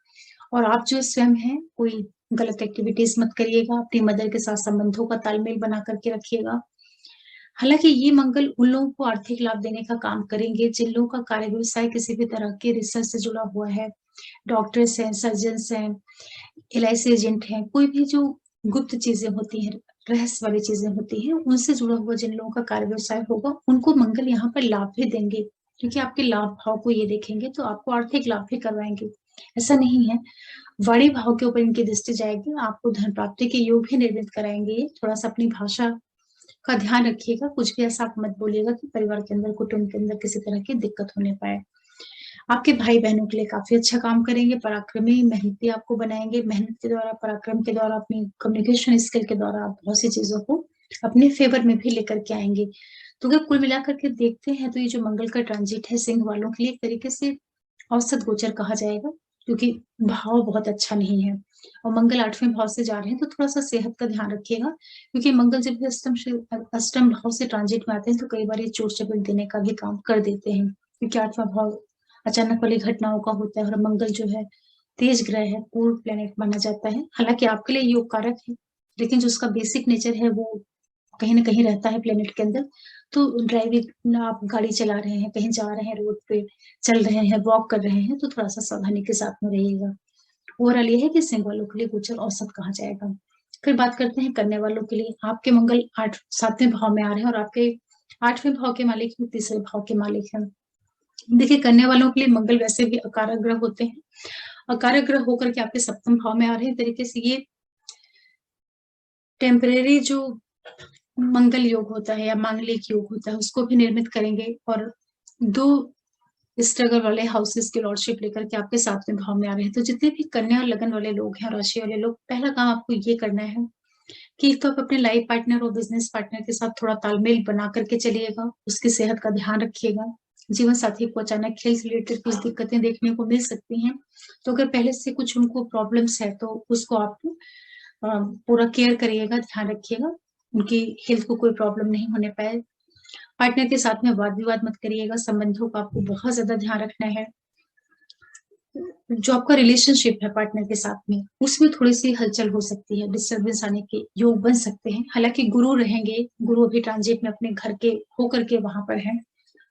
और आप जो स्वयं है, कोई गलत एक्टिविटीज मत करिएगा, अपनी मदर के साथ संबंधों का तालमेल बना करके रखिएगा। हालांकि ये मंगल उन लोगों को आर्थिक लाभ देने का काम करेंगे जिन लोगों का कार्य व्यवसाय किसी भी तरह के रिसर्च से जुड़ा हुआ है, डॉक्टर्स हैं, सर्जन्स हैं, LIC एजेंट हैं, कोई भी जो गुप्त चीजें होती हैं, रहस्य वाली चीजें होती हैं, उनसे जुड़ा हुआ जिन लोगों का कार्य व्यवसाय होगा, उनको मंगल यहाँ पर लाभ भी देंगे, क्योंकि आपके लाभ भाव को ये देखेंगे तो आपको आर्थिक लाभ भी करवाएंगे। ऐसा नहीं है, वाणी भाव के ऊपर इनकी दृष्टि जाएगी, आपको धन प्राप्ति के योग भी निर्मित कराएंगे। थोड़ा सा अपनी भाषा का ध्यान रखिएगा, कुछ भी ऐसा आप मत बोलिएगा कि परिवार के अंदर, कुटुंब के अंदर किसी तरह की दिक्कत होने पाए। आपके भाई बहनों के लिए काफी अच्छा काम करेंगे, पराक्रमी मेहनती आपको बनाएंगे। मेहनत के द्वारा, पराक्रम के द्वारा, अपनी कम्युनिकेशन स्किल के द्वारा आप बहुत सी चीजों को अपने फेवर में भी लेकर के आएंगे। तो अगर कुल मिलाकर के देखते हैं तो ये जो मंगल का ट्रांजिट है सिंह वालों के लिए एक तरीके से औसत गोचर कहा जाएगा, क्योंकि भाव बहुत अच्छा नहीं है और मंगल 8वें भाव से जा रहे हैं, तो थोड़ा सा सेहत का ध्यान रखिएगा, क्योंकि मंगल जब भी अष्टम भाव से ट्रांजिट में आते हैं तो कई बार ये चोट चपेट देने का भी काम कर देते हैं, क्योंकि 8वां भाव अचानक वाली घटनाओं का होता है और मंगल जो है तेज ग्रह है, पूर्ण प्लेनेट माना जाता है। हालांकि आपके लिए योग कारक है, लेकिन जो उसका बेसिक नेचर है वो कहीं ना कहीं रहता है प्लेनेट के अंदर। तो ड्राइविंग, आप गाड़ी चला रहे हैं, कहीं जा रहे हैं, रोड पे चल रहे हैं, वॉक कर रहे हैं, तो थोड़ा सा सावधानी के साथ में रहिएगा। ओवरऑल ये है कि सिंह वालों के लिए गोचर औसत कहा जाएगा। फिर बात करते हैं कन्या वालों के लिए। आपके मंगल 7वें भाव में आ रहे हैं और आपके 8वें भाव के मालिक हैं, तीसरे भाव के मालिक हैं। देखिए, कन्या वालों के लिए मंगल वैसे भी अकारक ग्रह होते हैं, अकारक ग्रह होकर के आपके सप्तम भाव में आ रहे हैं। तरीके से ये टेम्परेरी जो मंगल योग होता है या मांगलिक योग होता है उसको भी निर्मित करेंगे, और दो स्ट्रगल वाले हाउसेस की लॉर्डशिप लेकर के आपके 7वें भाव में आ रहे हैं। तो जितने भी कन्या और लगन वाले लोग हैं, राशि वाले लोग, पहला काम आपको ये करना है कि एक तो आप अपने लाइफ पार्टनर और बिजनेस पार्टनर के साथ थोड़ा तालमेल बना करके चलिएगा, उसकी सेहत का ध्यान रखिएगा। जीवन साथी को अचानक हेल्थ रिलेटेड कुछ दिक्कतें देखने को मिल सकती हैं, तो अगर पहले से कुछ उनको प्रॉब्लम्स है तो उसको आप पूरा केयर करिएगा, ध्यान रखिएगा, उनकी हेल्थ को कोई प्रॉब्लम नहीं होने पाए। पार्टनर के साथ में वाद विवाद मत करिएगा, संबंधों का आपको बहुत ज्यादा ध्यान रखना है। जो आपका रिलेशनशिप है पार्टनर के साथ में, उसमें थोड़ी सी हलचल हो सकती है, डिस्टर्बेंस आने के योग बन सकते हैं। हालांकि गुरु रहेंगे, गुरु अभी ट्रांजिट में अपने घर के होकर के वहां पर है,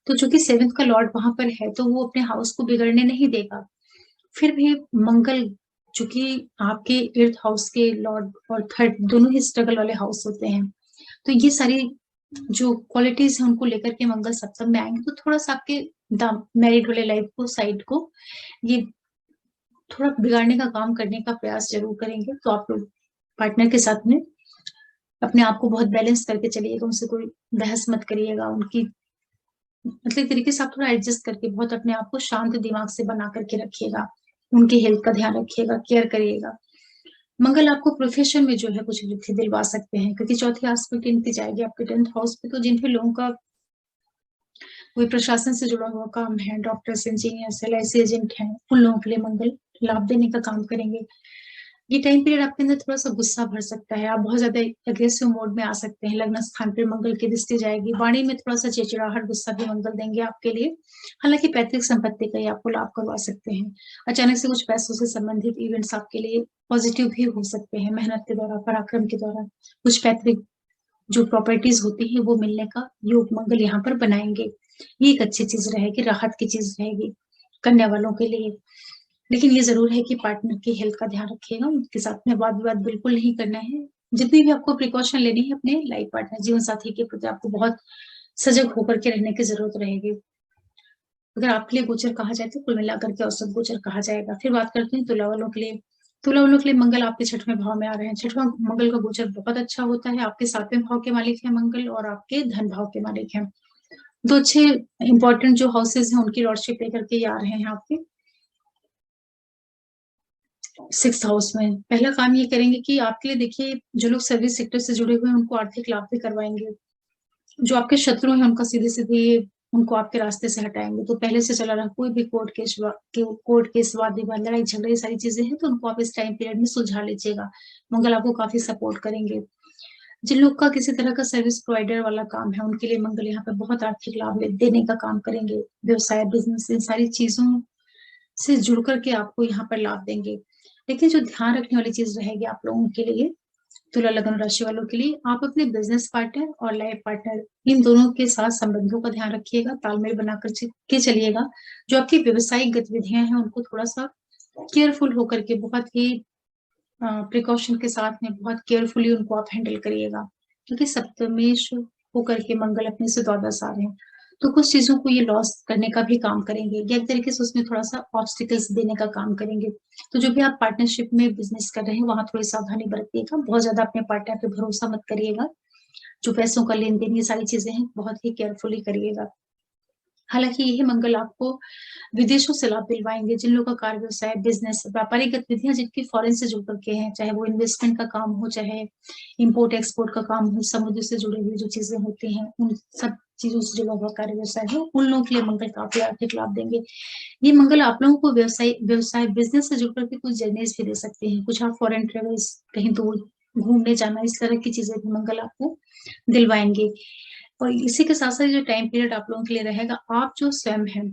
तो चूंकि 7th का लॉर्ड वहां पर है तो वो अपने हाउस को बिगड़ने नहीं देगा। फिर भी मंगल, चूंकि आपके 8th हाउस के लॉर्ड और 3rd दोनों ही स्ट्रगल वाले हाउस होते हैं, तो ये सारी जो क्वालिटीज है उनको लेकर के मंगल सप्तम में आएंगे, तो थोड़ा सा आपके मैरिड वाले लाइफ को, साइड को ये थोड़ा बिगाड़ने का काम करने का प्रयास जरूर करेंगे। तो आप लोग पार्टनर के साथ में अपने आप को बहुत बैलेंस करके चलिएगा, उनसे कोई बहस मत करिएगा, उनकी मतलब तरीके से आप थोड़ा एडजस्ट करके बहुत अपने आप को शांत दिमाग से बना करके रखिएगा, उनकी हेल्थ का ध्यान रखिएगा, केयर करिएगा। मंगल आपको प्रोफेशन में जो है कुछ वृद्धि दिलवा सकते हैं, क्योंकि चौथी आस्पेक्ट इनकी जाएगी आपके 10th हाउस पे। तो जिन भी लोगों का कोई प्रशासन से जुड़ा हुआ काम है, डॉक्टर्स, इंजीनियर्स, एलआईसी एजेंट हैं, उन लोगों के लिए मंगल लाभ देने का काम करेंगे। ये टाइम पीरियड आपके अंदर थोड़ा-सा गुस्सा भर सकता है, आप बहुत ज़्यादा एग्रेसिव मोड में आ सकते हैं, लग्न स्थान पे मंगल की दृष्टि जाएगी, वाणी में थोड़ा-सा चिड़चिड़ाहट, गुस्सा भी मंगल देंगे आपके लिए। हालाँकि पैतृक संपत्ति का ये आपको लाभ करवा सकते हैं। अचानक से कुछ पैसों से संबंधित इवेंट्स आपके लिए पॉजिटिव भी हो सकते हैं, मेहनत के द्वारा, पराक्रम के द्वारा। कुछ पैतृक जो प्रॉपर्टीज़ होती हैं, वो मिलने का योग मंगल यहाँ पर बनाएँगे। ये एक अच्छी चीज़ रहेगी, राहत की चीज़ रहेगी, कन्या वालों के लिए। लेकिन ये ज़रूर है कि पार्टनर की हेल्थ का ध्यान रखिएगा, उनके साथ में वाद-विवाद बिल्कुल नहीं करना है। जितनी भी आपको प्रिकॉशन लेनी है अपने लाइफ पार्टनर, जीवन साथी के प्रति आपको बहुत सजग होकर के रहने की ज़रूरत रहेगी। अगर आपके लिए गोचर कहा जाए तो कुल मिलाकर के औसत गोचर कहा जाएगा। फिर बात करते हैं तुला वालों के लिए। तुला वालों के लिए मंगल आपके 6वें भाव में आ रहे हैं। 6वां मंगल का गोचर बहुत अच्छा होता है। आपके 7वें भाव के मालिक हैं मंगल और आपके धन भाव के मालिक हैं। 2 अच्छे इम्पोर्टेंट जो हाउसेज़ हैं उनकी लॉर्डशिप लेकर के ये आ रहे हैं आपके 6th हाउस में। पहला काम ये करेंगे कि आपके लिए देखिए जो लोग सर्विस सेक्टर से जुड़े हुए हैं उनको आर्थिक लाभ भी करवाएँगे। जो आपके शत्रु हैं उनका सीधे-सीधे उनको आपके रास्ते से हटाएँगे। तो पहले से चला रहा कोई भी कोर्ट केस, वाद-विवाद, लड़ाई-झगड़े ये सारी चीज़ें हैं तो उनको आप इस टाइम पीरियड में सुलझा लीजिएगा। मंगल आपको काफ़ी सपोर्ट करेंगे। जिन लोग का किसी तरह का सर्विस प्रोवाइडर वाला काम है उनके लिए मंगल यहाँ पे बहुत आर्थिक लाभ ले देने का काम करेंगे। व्यवसाय, बिज़नेस इन सारी चीज़ों से जुड़ कर के आपको यहाँ पर लाभ देंगे। लेकिन जो ध्यान रखने वाली चीज़ रहेगी आप लोगों के लिए तुला लग्न राशि वालों के लिए आप अपने बिजनेस पार्टनर और लाइफ पार्टनर इन दोनों के साथ संबंधों का ध्यान रखिएगा, तालमेल बनाकर के चलिएगा। जो आपकी व्यावसायिक गतिविधियां हैं उनको थोड़ा सा केयरफुल होकर के बहुत ही प्रिकॉशन के साथ में बहुत केयरफुली उनको आप हैंडल करिएगा, क्योंकि सप्तमेश होकर के मंगल अपने से द्वादश आ रहे हैं। तो कुछ चीजों को ये लॉस करने का भी काम करेंगे या एक तरीके से उसमें थोड़ा सा ऑब्स्टिकल्स देने का काम करेंगे। तो जो भी आप पार्टनरशिप में बिजनेस कर रहे हैं वहां थोड़ी सावधानी बरतिएगा, बहुत ज्यादा अपने पार्टनर पे भरोसा मत करिएगा। जो पैसों का लेन देन ये सारी चीजें हैं बहुत ही केयरफुली करिएगा। हालांकि यही मंगल आपको विदेशों से लाभ दिलवाएंगे। जिन लोगों का कार्य व्यवसाय, बिजनेस, व्यापारिक गतिविधियां जिनकी फॉरेन से जुड़ करके हैं, चाहे वो इन्वेस्टमेंट का काम हो, चाहे इंपोर्ट एक्सपोर्ट का काम हो, समुद्र से जुड़ी हुई जो चीजें होती हैं उन सब चीजों से जुड़ा हुआ कार्य व्यवसाय है, उन लोगों के लिए मंगल काफी आर्थिक लाभ देंगे। ये मंगल आप लोगों को व्यवसाय बिजनेस से जुड़ करके कुछ जर्नीज भी दे सकते हैं। कुछ आप फॉरेन ट्रेवल्स, कहीं दूर घूमने जाना, इस तरह की चीजें भी मंगल आपको दिलवाएंगे। और इसी के साथ साथ जो टाइम पीरियड आप लोगों के लिए रहेगा, आप जो स्वयं है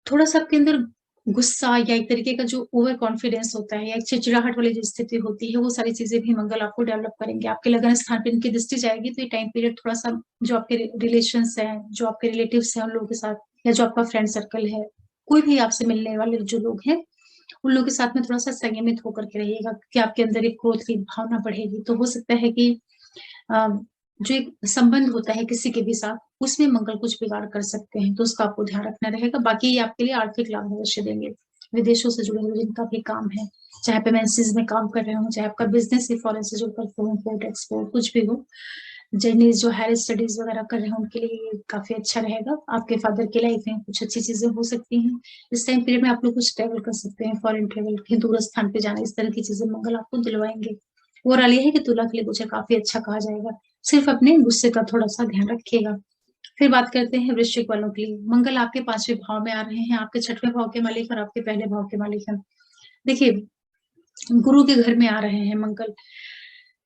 थोड़ा-सा आपके अंदर गुस्सा या एक तरीके का जो ओवर कॉन्फिडेंस होता है या एक चिड़चिड़ाहट वाली जो स्थिति होती है, वो सारी चीज़ें भी मंगल आपको डेवलप करेंगे। आपके लगन स्थान पे इनकी दृष्टि जाएगी, तो ये टाइम पीरियड थोड़ा-सा जो आपके रिलेशंस हैं, जो आपके रिलेटिव्स हैं, उन लोगों के साथ या जो आपका फ्रेंड सर्कल है, कोई भी आपसे मिलने वाले जो लोग हैं, उन लोगों के साथ में थोड़ा-सा संयमित होकर के रहिएगा कि आपके अंदर एक क्रोध की भावना बढ़ेगी। तो हो सकता है कि अ, जो एक संबंध होता है किसी के भी साथ, उसमें मंगल कुछ बिगाड़ कर सकते हैं, तो उसका आपको ध्यान रखना रहेगा। बाकी ये आपके लिए आर्थिक लाभ अवश्य देंगे। विदेशों से जुड़े हुए जिनका भी काम है, चाहे आप एमएनसीज़ में काम कर रहे हो, चाहे आपका बिज़नेस ही फॉरेन से जुड़कर हो, इम्पोर्ट एक्सपोर्ट कुछ भी हो, जर्नीज़ जो हायर स्टडीज़ वगैरह कर रहे हैं, उनके लिए ये काफ़ी अच्छा रहेगा। आपके फादर की लाइफ में कुछ अच्छी चीज़ें हो सकती हैं। इस टाइम पीरियड में आप लोग कुछ ट्रैवल कर सकते हैं, फॉरेन ट्रैवल, कहीं दूर स्थान पे जाना, इस तरह की चीज़ें मंगल आपको दिलवाएँगे। ओवरऑल ये है कि तुला के लिए गोचर काफ़ी अच्छा कहा जाएगा। सिर्फ अपने गुस्से का थोड़ा-सा ध्यान रखिएगा। फिर बात करते हैं वृश्चिक वालों के लिए। मंगल आपके 5वें भाव में आ रहे हैं, आपके 6वें भाव के मालिक और आपके पहले भाव के मालिक हैं। देखिए, गुरु के घर में आ रहे हैं मंगल।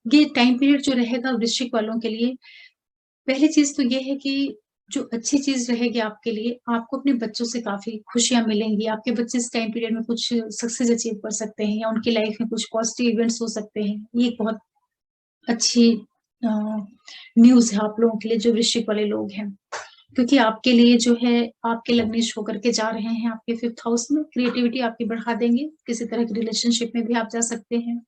ये टाइम पीरियड जो रहेगा वृश्चिक वालों के लिए, पहली चीज़ तो ये है कि जो अच्छी चीज़ रहेगी आपके लिए, आपको अपने बच्चों से काफ़ी खुशियाँ मिलेंगी। आपके बच्चे इस टाइम पीरियड में कुछ सक्सेस अचीव कर सकते हैं या उनकी लाइफ में कुछ पॉजिटिव इवेंट्स हो सकते हैं। ये एक बहुत अच्छी अ, न्यूज़ है आप लोगों के लिए जो वृश्चिक वाले लोग हैं। क्योंकि आपके लिए जो है आपके लग्नेश होकर के जा रहे हैं आपके 5th हाउस में, क्रिएटिविटी आपकी बढ़ा देंगे। किसी तरह की रिलेशनशिप में भी आप जा सकते हैं।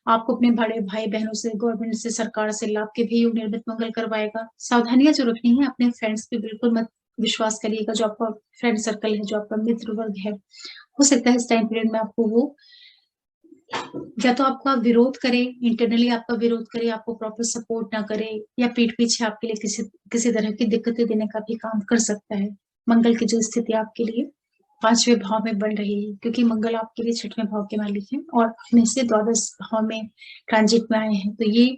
आपको अपने बड़े भाई-बहनों से, गवर्नमेंट से, सरकार से लाभ के भी योग निर्मित मंगल करवाएगा। सावधानियाँ जो रखनी है अपने फ्रेंड्स पे बिल्कुल मत विश्वास करिएगा। जो आपका फ्रेंड सर्कल है, जो आपका मित्र वर्ग है, हो सकता है इस टाइम पीरियड में आपको वो या तो आपका विरोध करे, इंटरनली आपका विरोध करे, आपको प्रॉपर सपोर्ट ना करे या पीठ पीछे आपके लिए किसी किसी तरह की दिक्कतें देने का भी काम कर सकता है, मंगल की जो स्थिति आपके लिए। 5वें भाव में बन रही है, क्योंकि मंगल आपके लिए 6वें भाव के मालिक हैं और अपने से द्वादश भाव में ट्रांजिट में आए हैं। तो ये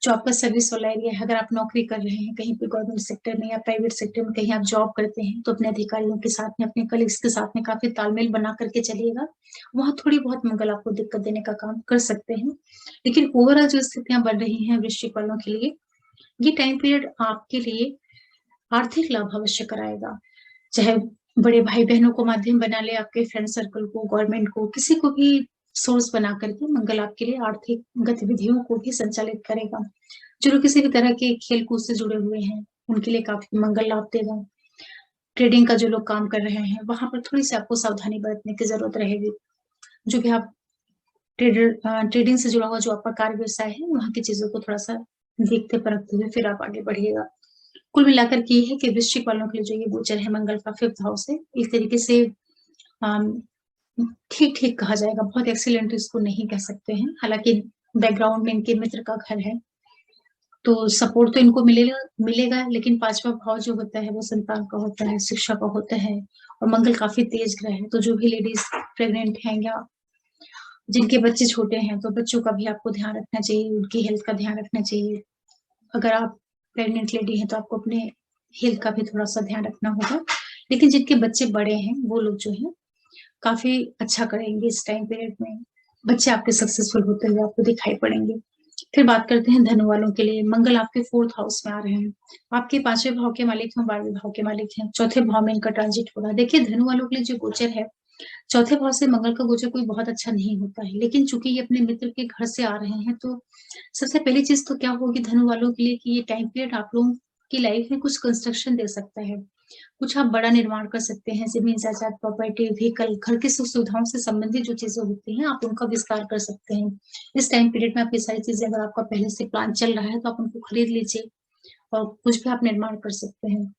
जो आपका सर्विस वाला एरिया है, अगर आप नौकरी कर रहे हैं कहीं पे गवर्नमेंट सेक्टर में या प्राइवेट सेक्टर में, कहीं आप जॉब करते हैं, तो अपने अधिकारियों के साथ में, अपने कलीग्स के साथ में काफी तालमेल बना करके चलिएगा। वहां थोड़ी बहुत मंगल आपको दिक्कत देने का काम कर सकते हैं, लेकिन ओवरऑल जो स्थितियां बन रही हैं वृश्चिक वालों के लिए, ये टाइम पीरियड आपके लिए आर्थिक लाभ अवश्य कराएगा। चाहे बड़े भाई बहनों को माध्यम बना ले, आपके फ्रेंड सर्कल को, गवर्नमेंट को, किसी को भी सोर्स बना करके मंगल आपके लिए आर्थिक गतिविधियों को भी संचालित करेगा। जो लोग किसी भी तरह के खेल कूद से जुड़े हुए हैं उनके लिए काफी मंगल लाभ देगा। ट्रेडिंग का जो लोग काम कर रहे हैं वहां पर थोड़ी सी आपको सावधानी बरतने की जरूरत रहेगी। जो भी आप ट्रेडिंग से जुड़ा हुआ जो आपका कार्य व्यवसाय है, वहां की चीजों को थोड़ा सा देखते परखते हुए फिर आप आगे बढ़िएगा। कुल मिलाकर के ये है कि वृश्चिक वालों के लिए जो ये गोचर है मंगल का 5th हाउस है, एक तरीके से ठीक ठीक कहा जाएगा, बहुत एक्सीलेंट इसको नहीं कह सकते हैं। हालांकि बैकग्राउंड में इनके मित्र का घर है, तो सपोर्ट तो इनको मिलेगा मिलेगा, लेकिन 5वां भाव जो होता है वो संतान का होता है, शिक्षा का होता है, और मंगल काफी तेज ग्रह है। तो जो भी लेडीज प्रेग्नेंट हैं या जिनके बच्चे छोटे हैं, तो बच्चों का भी आपको ध्यान रखना चाहिए, उनकी हेल्थ का ध्यान रखना चाहिए। अगर आप प्रेग्नेंट लेडी हैं तो आपको अपने हेल्थ का भी थोड़ा सा ध्यान रखना होगा। लेकिन जिनके बच्चे बड़े हैं वो लोग जो है काफी अच्छा करेंगे इस टाइम पीरियड में, बच्चे आपके सक्सेसफुल होते हुए आपको दिखाई पड़ेंगे। फिर बात करते हैं धनु वालों के लिए। मंगल आपके 4th हाउस में आ रहे हैं, आपके 5वें भाव के मालिक हैं, 12वें भाव के मालिक हैं, 4थे भाव में इनका ट्रांजिट होगा। देखिए धनु वालों के लिए जो गोचर है, 4थे भाव से मंगल का गोचर कोई बहुत अच्छा नहीं होता है, लेकिन चूंकि ये अपने मित्र के घर से आ रहे हैं, तो सबसे पहली चीज तो क्या होगी धनु वालों के लिए कि ये टाइम पीरियड आप लोगों की लाइफ में कुछ कंस्ट्रक्शन दे सकता है। कुछ आप बड़ा निर्माण कर सकते हैं, जमीन जायदाद, प्रॉपर्टी, व्हीकल, घर की सुख सुविधाओं से संबंधित जो चीजें होती हैं आप उनका विस्तार कर सकते हैं। इस टाइम पीरियड में आपकी सारी चीजें, अगर आपका पहले से प्लान चल रहा है तो आप उनको खरीद लीजिए और कुछ भी आप निर्माण कर सकते हैं।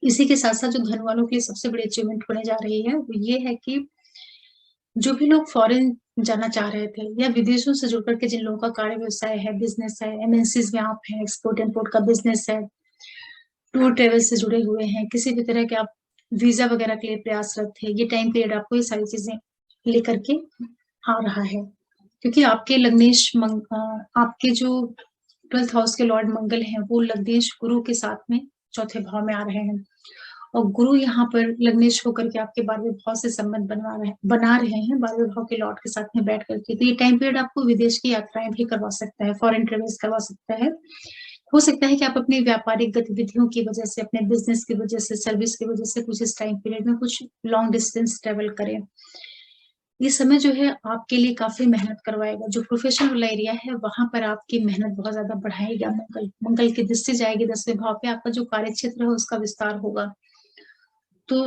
इसी के साथ साथ जो धन वालों के लिए सबसे बड़ी अचीवमेंट होने जा रही है वो ये है कि जो भी लोग फॉरेन जाना चाह रहे थे या विदेशों से जुड़ करके जिन लोगों का कार्य व्यवसाय है, बिजनेस है, एमएनसीज में आप हैं, एक्सपोर्ट इम्पोर्ट का बिजनेस है, टूर ट्रेवल से जुड़े हुए हैं, किसी भी तरह के आप वीजा वगैरह के लिए प्रयासरत थे, ये टाइम पीरियड आपको ये सारी चीजें लेकर के आ रहा है। क्योंकि आपके आपके जो 12th हाउस के लॉर्ड मंगल हैं वो लग्नेश गुरु के साथ में 4थे भाव में आ रहे हैं, और गुरु यहाँ पर लग्नेश होकर के आपके 12वें भाव से संबंध बना रहे हैं 12वें भाव के लॉर्ड के साथ में बैठ करके। तो ये टाइम पीरियड आपको विदेश की यात्राएं भी करवा सकता है, फॉरेन ट्रेवल्स करवा सकता है। हो सकता है कि आप अपनी व्यापारिक गतिविधियों की वजह से, अपने बिजनेस की वजह से, सर्विस की वजह से कुछ इस टाइम पीरियड में कुछ लॉन्ग डिस्टेंस ट्रेवल करें। ये समय जो है आपके लिए काफी मेहनत करवाएगा। जो प्रोफेशनल वाला एरिया है वहां पर आपकी मेहनत बहुत ज्यादा बढ़ाएगा। मंगल की दृष्टि जाएगी 10वें भाव पे, आपका जो कार्य क्षेत्र है उसका विस्तार होगा। तो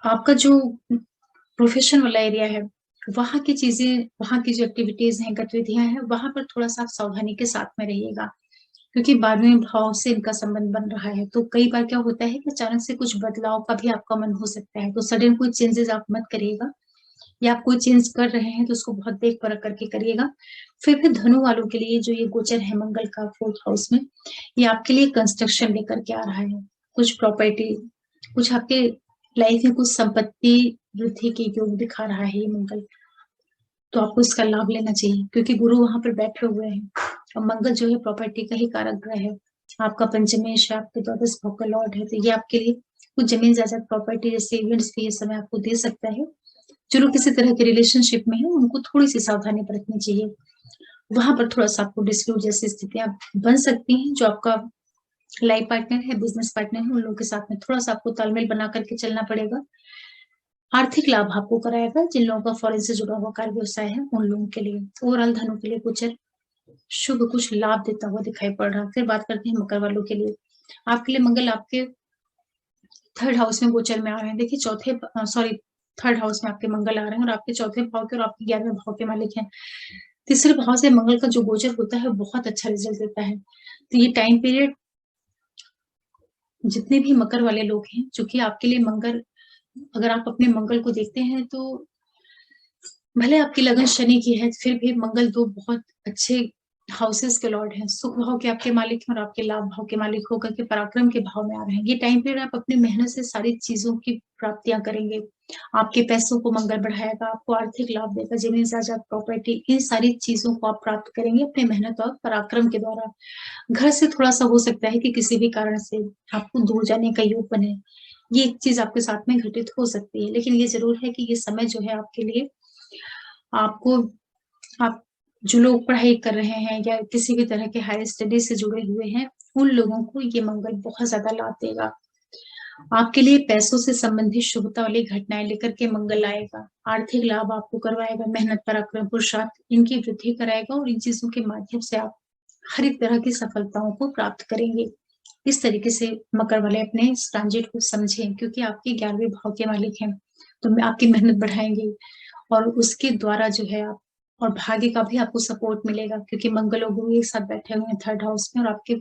आपका जो प्रोफेशन वाला एरिया है वहां की चीजें, वहां की जो एक्टिविटीज हैं, गतिविधियां हैं, वहां पर थोड़ा सा आप सावधानी के साथ में रहिएगा, क्योंकि 12वें भाव से इनका संबंध बन रहा है। तो कई बार क्या होता है कि अचानक से कुछ बदलाव का भी आपका मन हो सकता है, तो सडन कोई चेंजेस आप मत करिएगा, या आप कोई चेंज कर रहे हैं तो उसको बहुत देख परख करके करिएगा। फिर धनु वालों के लिए जो ये गोचर है मंगल का 4th हाउस में, ये आपके लिए कंस्ट्रक्शन लेकर के आ रहा है, कुछ प्रॉपर्टी, कुछ आपके लाइफ में कुछ संपत्ति वृद्धि के योग दिखा रहा है ये मंगल। तो आपको इसका लाभ लेना चाहिए, क्योंकि गुरु वहां पर बैठे हुए हैं, और मंगल जो है प्रॉपर्टी का ही कारक ग्रह है, आपका पंचमेश है, आपके द्वादश भाव का लॉर्ड है। तो ये आपके लिए कुछ जमीन जायदाद, प्रॉपर्टी जैसे इवेंट्स भी ये समय आपको दे सकता है। जो लोग किसी तरह के रिलेशनशिप में है उनको थोड़ी सी सावधानी बरतनी चाहिए, वहां पर थोड़ा सा आपको डिस्प्यूट जैसी स्थितियां बन सकती हैं। जो आपका लाइफ पार्टनर है, बिजनेस पार्टनर है, उन लोगों के साथ में थोड़ा सा आपको तालमेल बना करके चलना पड़ेगा। आर्थिक लाभ आपको कराएगा जिन लोगों का फॉरेन से जुड़ा हुआ कार्य व्यवसाय है उन लोगों के लिए। ओवरऑल धनु के लिए गोचर शुभ, कुछ लाभ देता हुआ दिखाई पड़ रहा है। फिर बात करते हैं मकर वालों के लिए। आपके लिए मंगल आपके 3rd हाउस में गोचर में आ रहे हैं। देखिए सॉरी 3rd हाउस में आपके मंगल आ रहे हैं, और आपके 4थे भाव के और आपके 11वें भाव के मालिक हैं। तीसरे भाव से मंगल का जो गोचर होता है बहुत अच्छा रिजल्ट देता है। तो ये टाइम पीरियड जितने भी मकर वाले लोग हैं, चूंकि आपके लिए मंगल, अगर आप अपने मंगल को देखते हैं तो भले आपकी लगन शनि की है, फिर भी मंगल दो बहुत अच्छे हाउसेस के लॉर्ड हैं, सुख भाव के आपके मालिक हैं और आपके लाभ भाव के मालिक होकर के पराक्रम के भाव में आ रहे हैं। ये टाइम पीरियड आप अपनी मेहनत से सारी चीजों की प्राप्तियां करेंगे। आपके पैसों को मंगल बढ़ाएगा, आपको आर्थिक लाभ देगा, जमीन जायदाद प्रॉपर्टी, इन सारी चीजों को आप प्राप्त करेंगे अपने मेहनत और पराक्रम के द्वारा। घर से थोड़ा सा हो सकता है कि किसी भी कारण से आपको दूर जाने का योग बने, ये एक चीज आपके साथ में घटित हो सकती है, लेकिन ये जरूर है कि ये समय जो है आपके लिए, आपको, आप जो लोग पढ़ाई कर रहे हैं या किसी भी तरह के हायर स्टडी से जुड़े हुए हैं, उन लोगों को ये मंगल बहुत ज्यादा लाभ देगा। आपके लिए पैसों से संबंधित शुभता वाली घटनाएं लेकर के मंगल आएगा। आर्थिक लाभ आपको करवाएगा, मेहनत पराक्रम पुरुषार्थ इनकी वृद्धि कराएगा और इन चीजों के माध्यम से आप हर एक तरह की सफलताओं को प्राप्त करेंगे। इस तरीके से मकर वाले अपने इस ट्रांजिट को समझें, क्योंकि आपके 11वें भाव के मालिक हैं, तो आपकी मेहनत बढ़ाएंगे और उसके द्वारा जो है आप, और भाग्य का भी आपको सपोर्ट मिलेगा, क्योंकि मंगल और गुरु एक साथ बैठे हुए हैं थर्ड हाउस में और आपके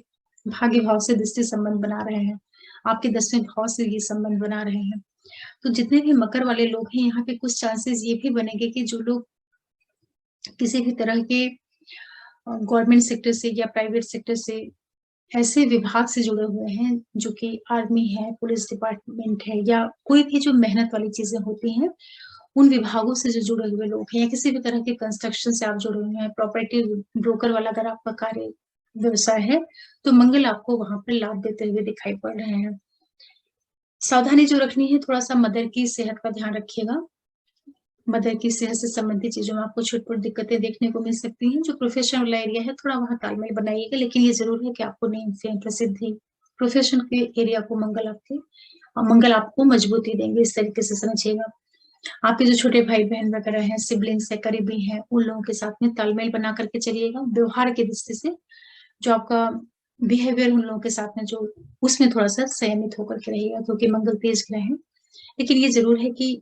भाग्य भाव से दृष्टि संबंध बना रहे हैं, आपके 10वें भाव से ये संबंध बना रहे हैं। तो जितने भी मकर वाले लोग हैं, यहाँ पे कुछ चांसेस ये भी बनेंगे कि जो लोग किसी भी तरह के गवर्नमेंट सेक्टर से या प्राइवेट सेक्टर से, ऐसे विभाग से जुड़े हुए हैं जो कि आर्मी है, पुलिस डिपार्टमेंट है, या कोई भी जो मेहनत वाली चीजें होती हैं, उन विभागों से जो जुड़े हुए लोग हैं, या किसी भी तरह के कंस्ट्रक्शन से आप जुड़े हुए हैं, प्रॉपर्टी ब्रोकर वाला अगर आपका कार्य व्यवसाय है, तो मंगल आपको वहां पर लाभ देते हुए दिखाई पड़ रहे हैं। सावधानी जो रखनी है, थोड़ा सा मदर की सेहत का ध्यान रखिएगा। मदर की सेहत से संबंधित चीजों में आपको छुटपुट दिक्कतें देखने को मिल सकती हैं। जो प्रोफेशनल वाला एरिया है, थोड़ा वहां तालमेल बनाइएगा, लेकिन ये जरूर है कि आपको नेम फेम प्रसिद्धि प्रोफेशन के एरिया को मंगल आपको मजबूती देंगे, इस तरीके से समझिएगा। आपके जो छोटे भाई बहन वगैरह हैं, सिबलिंग्स है, करीबी हैं, उन लोगों के साथ में तालमेल बना करके चलिएगा। व्यवहार की दृष्टि से जो आपका बिहेवियर उन लोगों के साथ में जो, उसमें थोड़ा सा संयमित होकर के रहिएगा, क्योंकि मंगल तेज ग्रह है। लेकिन ये जरूर है कि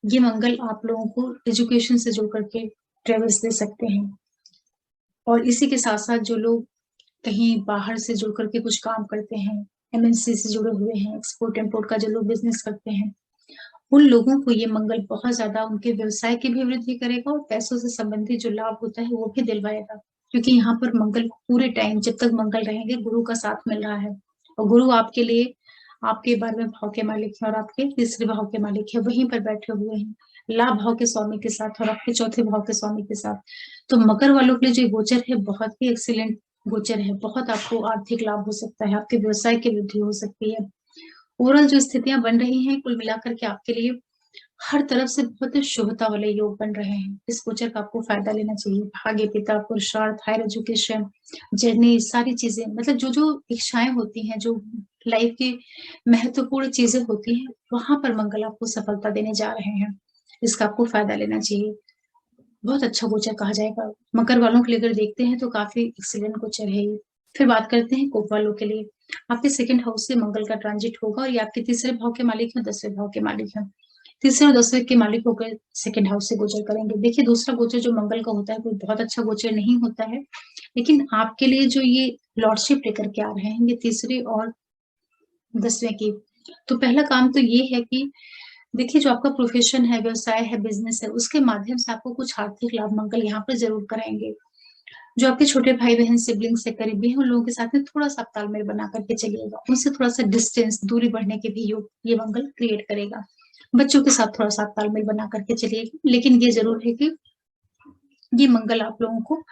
ये मंगल आप लोगों को एजुकेशन से जुड़ करके ट्रेवल्स दे सकते हैं। और इसी के साथ साथ जो लोग कहीं बाहर से जुड़ करके कुछ काम करते हैं, एमएनसी से जुड़े हुए हैं, एक्सपोर्ट इम्पोर्ट का जो लोग बिजनेस करते हैं, उन लोगों को ये मंगल बहुत ज्यादा उनके व्यवसाय की भी वृद्धि करेगा और पैसों से संबंधित जो लाभ होता है वो भी दिलवाएगा। क्योंकि यहाँ पर मंगल पूरे टाइम जब तक मंगल रहेंगे, गुरु का साथ मिल रहा है, और गुरु आपके लिए आपके 12वें भाव के मालिक है और आपके तीसरे भाव के मालिक है, वहीं पर बैठे हुए हैं लाभ भाव के स्वामी के साथ और आपके चौथे भाव के स्वामी के साथ। तो मकर वालों के लिए जो गोचर है, बहुत ही एक्सीलेंट गोचर है। बहुत आपको आर्थिक लाभ हो सकता है, आपके व्यवसाय की वृद्धि हो सकती है। ओवरऑल जो स्थितियां बन रही हैं, कुल मिलाकर के आपके लिए हर तरफ से बहुत शुभता वाले योग बन रहे हैं। इस गोचर का आपको फायदा लेना चाहिए। भाग्य, पिता, पुरुषार्थ, हायर एजुकेशन, जर्नी, सारी चीजें, मतलब जो जो इच्छाएं होती हैं, जो लाइफ की महत्वपूर्ण चीजें होती हैं, वहां पर मंगल आपको सफलता देने जा रहे हैं। इसका आपको फायदा लेना चाहिए। बहुत अच्छा गोचर कहा जाएगा। मकर वालों के लिए अगर देखते हैं तो काफी एक्सीलेंट गोचर है ये। फिर बात करते हैं कुंभ वालों के लिए। आपके सेकंड हाउस से मंगल का ट्रांजिट होगा और ये आपके तीसरे भाव के मालिक हैं, 10वें भाव के मालिक हैं। तीसरे और 10वें के मालिक होकर सेकंड हाउस से गोचर करेंगे। देखिए, दूसरा गोचर जो मंगल का होता है, कोई बहुत अच्छा गोचर नहीं होता है, लेकिन आपके लिए जो ये लॉर्डशिप लेकर के आ रहे हैं, ये तीसरे और 10वें की, तो पहला काम तो ये है कि देखिए, जो आपका प्रोफेशन है, व्यवसाय है, बिजनेस है, उसके माध्यम से आपको कुछ आर्थिक लाभ मंगल यहाँ पर जरूर कराएंगे। जो आपके छोटे भाई बहन सिबलिंग से करीबी हैं, उन लोगों के साथ में थोड़ा सा आप तालमेल बना करके चलिएगा। उनसे थोड़ा सा डिस्टेंस, दूरी बढ़ने के भी योग ये मंगल क्रिएट करेगा। बच्चों के साथ थोड़ा सा तालमेल बना करके चलिएगा, लेकिन ये जरूर है कि ये मंगल आप लोगों को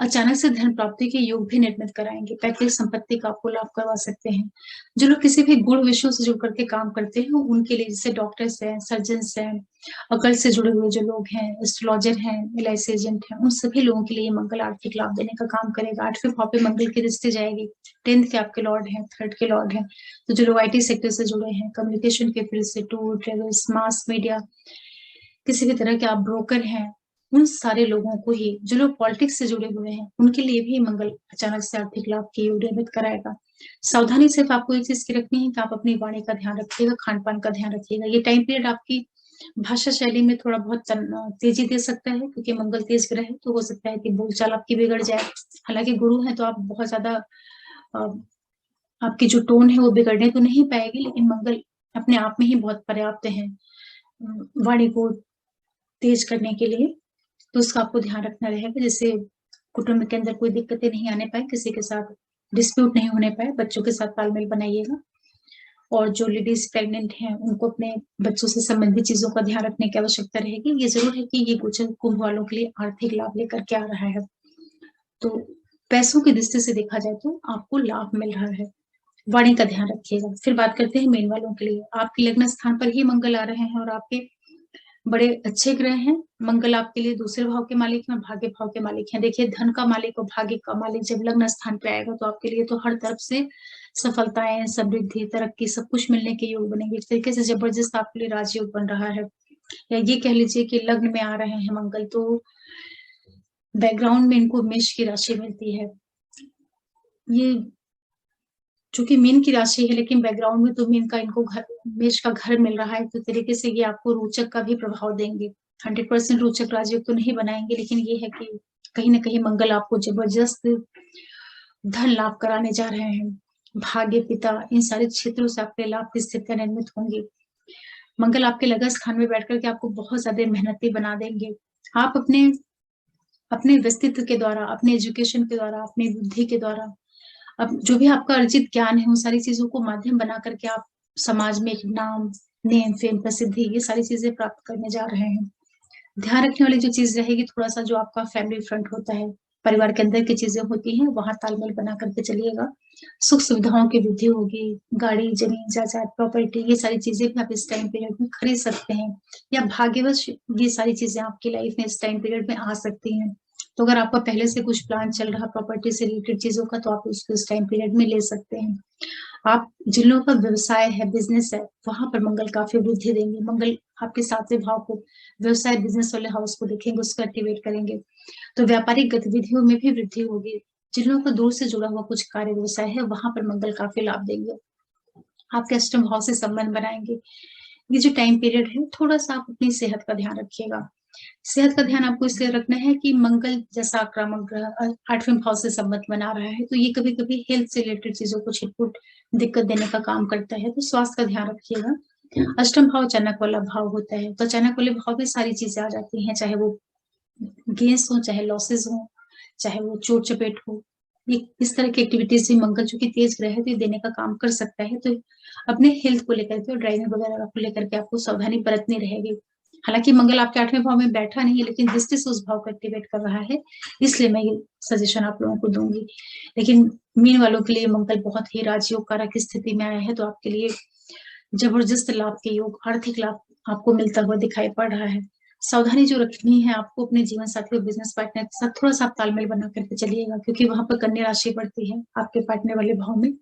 अचानक से धन प्राप्ति के योग भी निर्मित कराएंगे। पैतृक संपत्ति का आपको लाभ करवा सकते हैं। जो लोग किसी भी गुण विषयों से जुड़ करके काम करते हैं, उनके लिए, जैसे डॉक्टर्स हैं, सर्जन्स हैं, अकल से जुड़े हुए जो लोग हैं, एस्ट्रोलॉजर हैं, एलआईसी एजेंट हैं, उन सभी लोगों के लिए मंगल आर्थिक लाभ देने का काम करेगा। 8वें भाव पे मंगल की दृष्टि जाएगी। 10th के आपके लॉर्ड हैं, 3rd के लॉर्ड हैं। तो जो लोग आईटी सेक्टर से जुड़े हैं, कम्युनिकेशन के फील्ड से, टूर ट्रेवल्स, मास मीडिया, किसी भी तरह के आप ब्रोकर हैं, उन सारे लोगों को ही, जो लोग पॉलिटिक्स से जुड़े हुए हैं, उनके लिए भी मंगल अचानक से आर्थिक लाभ की योग निर्मित कराएगा। सावधानी सिर्फ आपको एक चीज की रखनी है कि आप अपनी वाणी का ध्यान रखिएगा, खान पान का ध्यान रखिएगा। ये टाइम पीरियड आपकी भाषा शैली में थोड़ा बहुत तेजी दे सकता है, क्योंकि मंगल तेज ग्रह है, तो हो सकता है कि बोलचाल आपकी बिगड़ जाए। हालांकि गुरु है तो आप बहुत ज्यादा आपकी जो टोन है वो बिगड़ने तो नहीं पाएगी, लेकिन मंगल अपने आप में ही बहुत पर्याप्त है वाणी को तेज करने के लिए। तो उसका आपको ध्यान रखना रहेगा। जैसे कुटुंब के अंदर कोई दिक्कतें नहीं आने पाए, किसी के साथ डिस्प्यूट नहीं होने पाए, बच्चों के साथ तालमेल बनाइएगा। और जो लेडीज प्रेग्नेंट हैं उनको अपने बच्चों से संबंधित चीजों का ध्यान रखने की आवश्यकता रहेगी। ये जरूर है कि ये गोचर कुंभ वालों के लिए आर्थिक लाभ लेकर के आ रहा है। तो पैसों की दृष्टि से देखा जाए तो आपको लाभ मिल रहा है, वाणी का ध्यान रखिएगा। फिर बात करते हैं मीन वालों के लिए। आपके लग्न स्थान पर ही मंगल आ रहे हैं और आपके बड़े अच्छे ग्रह हैं। मंगल आपके लिए दूसरे भाव के मालिक हैं, भाग्य भाव के मालिक हैं। देखिए, धन का मालिक और भाग्य का मालिक जब लग्न स्थान पे आएगा तो आपके लिए तो हर तरफ से सफलताएं, समृद्धि, तरक्की सब कुछ मिलने के योग बनेंगे। एक तरीके से जबरदस्त आपके लिए राजयोग बन रहा है। या ये कह लीजिए कि लग्न में आ रहे हैं मंगल, तो बैकग्राउंड में इनको मेष की राशि मिलती है। ये चूंकि मीन की राशि है लेकिन बैकग्राउंड में तो मीन का इनको घर, मेष का घर मिल रहा है, तो तरीके से ये आपको रोचक का भी प्रभाव देंगे। 100% रोचक राजयोग तो नहीं बनाएंगे, लेकिन ये है कि कहीं ना कहीं मंगल आपको जबरदस्त धन लाभ कराने जा रहे हैं। भाग्य, पिता, इन सारे क्षेत्रों से आपके लाभ की स्थितियां निर्मित होंगी। मंगल आपके लग्न स्थान में बैठ करके आपको बहुत ज्यादा मेहनती बना देंगे। आप अपने अपने व्यक्तित्व के द्वारा, अपने एजुकेशन के द्वारा, अपनी बुद्धि के द्वारा, अब जो भी आपका अर्जित ज्ञान है उन सारी चीजों को माध्यम बना करके आप समाज में एक नाम, नेम, फेम, प्रसिद्धि, ये सारी चीजें प्राप्त करने जा रहे हैं। ध्यान रखने वाली जो चीज रहेगी, थोड़ा सा जो आपका फैमिली फ्रंट होता है, परिवार के अंदर की चीजें होती हैं, वहां तालमेल बना करके चलिएगा। सुख सुविधाओं की वृद्धि होगी। गाड़ी, जमीन, जायदाद, प्रॉपर्टी, ये सारी चीजें भी आप इस टाइम पीरियड में खरीद सकते हैं। या भाग्यवश ये सारी चीजें आपकी लाइफ में इस टाइम पीरियड में आ सकती हैं। तो अगर आपका पहले से कुछ प्लान चल रहा प्रॉपर्टी से रिलेटेड चीजों का, तो आप उसको इस टाइम पीरियड में ले सकते हैं। आप जिन लोगों का व्यवसाय है, बिजनेस है, वहां पर मंगल काफी वृद्धि देंगे। मंगल आपके 7वें भाव को, व्यवसाय बिजनेस वाले हाउस को देखेंगे, उसको एक्टिवेट करेंगे, तो व्यापारिक गतिविधियों में भी वृद्धि होगी। जिन लोगों का दूर से जुड़ा हुआ कुछ कार्य व्यवसाय है, वहां पर मंगल काफी लाभ देंगे। आपके अष्टम भाव से संबंध बनाएंगे। ये जो टाइम पीरियड है, थोड़ा सा आप अपनी सेहत का ध्यान रखिएगा। सेहत का ध्यान आपको इसलिए रखना है कि मंगल जैसा आक्रामक ग्रह 8वें भाव से संबंध बना रहा है, तो ये कभी कभी हेल्थ से रिलेटेड चीजों को छिटपुट दिक्कत देने का काम करता है, तो स्वास्थ्य का ध्यान रखिएगा। अष्टम भाव अचानक वाला भाव होता है, तो अचानक वाले भाव में सारी चीजें आ जाती हैं, चाहे वो गेंस हो, चाहे लॉसेस हो, चाहे वो चोट चपेट हो। ये इस तरह की एक्टिविटीज भी मंगल चूंकि तेज ग्रह है तो ये देने का काम कर सकता है। तो अपने हेल्थ को लेकर के और ड्राइविंग वगैरह को लेकर के आपको सावधानी बरतनी रहेगी। हालांकि मंगल आपके 8वें भाव में बैठा नहीं है, लेकिन दृष्टि से उस भाव को एक्टिवेट कर रहा है, इसलिए मैं ये सजेशन आप लोगों को दूंगी। लेकिन मीन वालों के लिए मंगल बहुत ही राजयोग कारक स्थिति में आया है, तो आपके लिए जबरदस्त लाभ के योग, आर्थिक लाभ आपको मिलता हुआ दिखाई पड़ रहा है। सावधानी जो रखनी है आपको अपने जीवन साथी और बिजनेस पार्टनर के साथ, थोड़ा सा आप तालमेल बना करके चलिएगा, क्योंकि वहां पर कन्या राशि पड़ती है आपके पार्टनर वाले भाव में।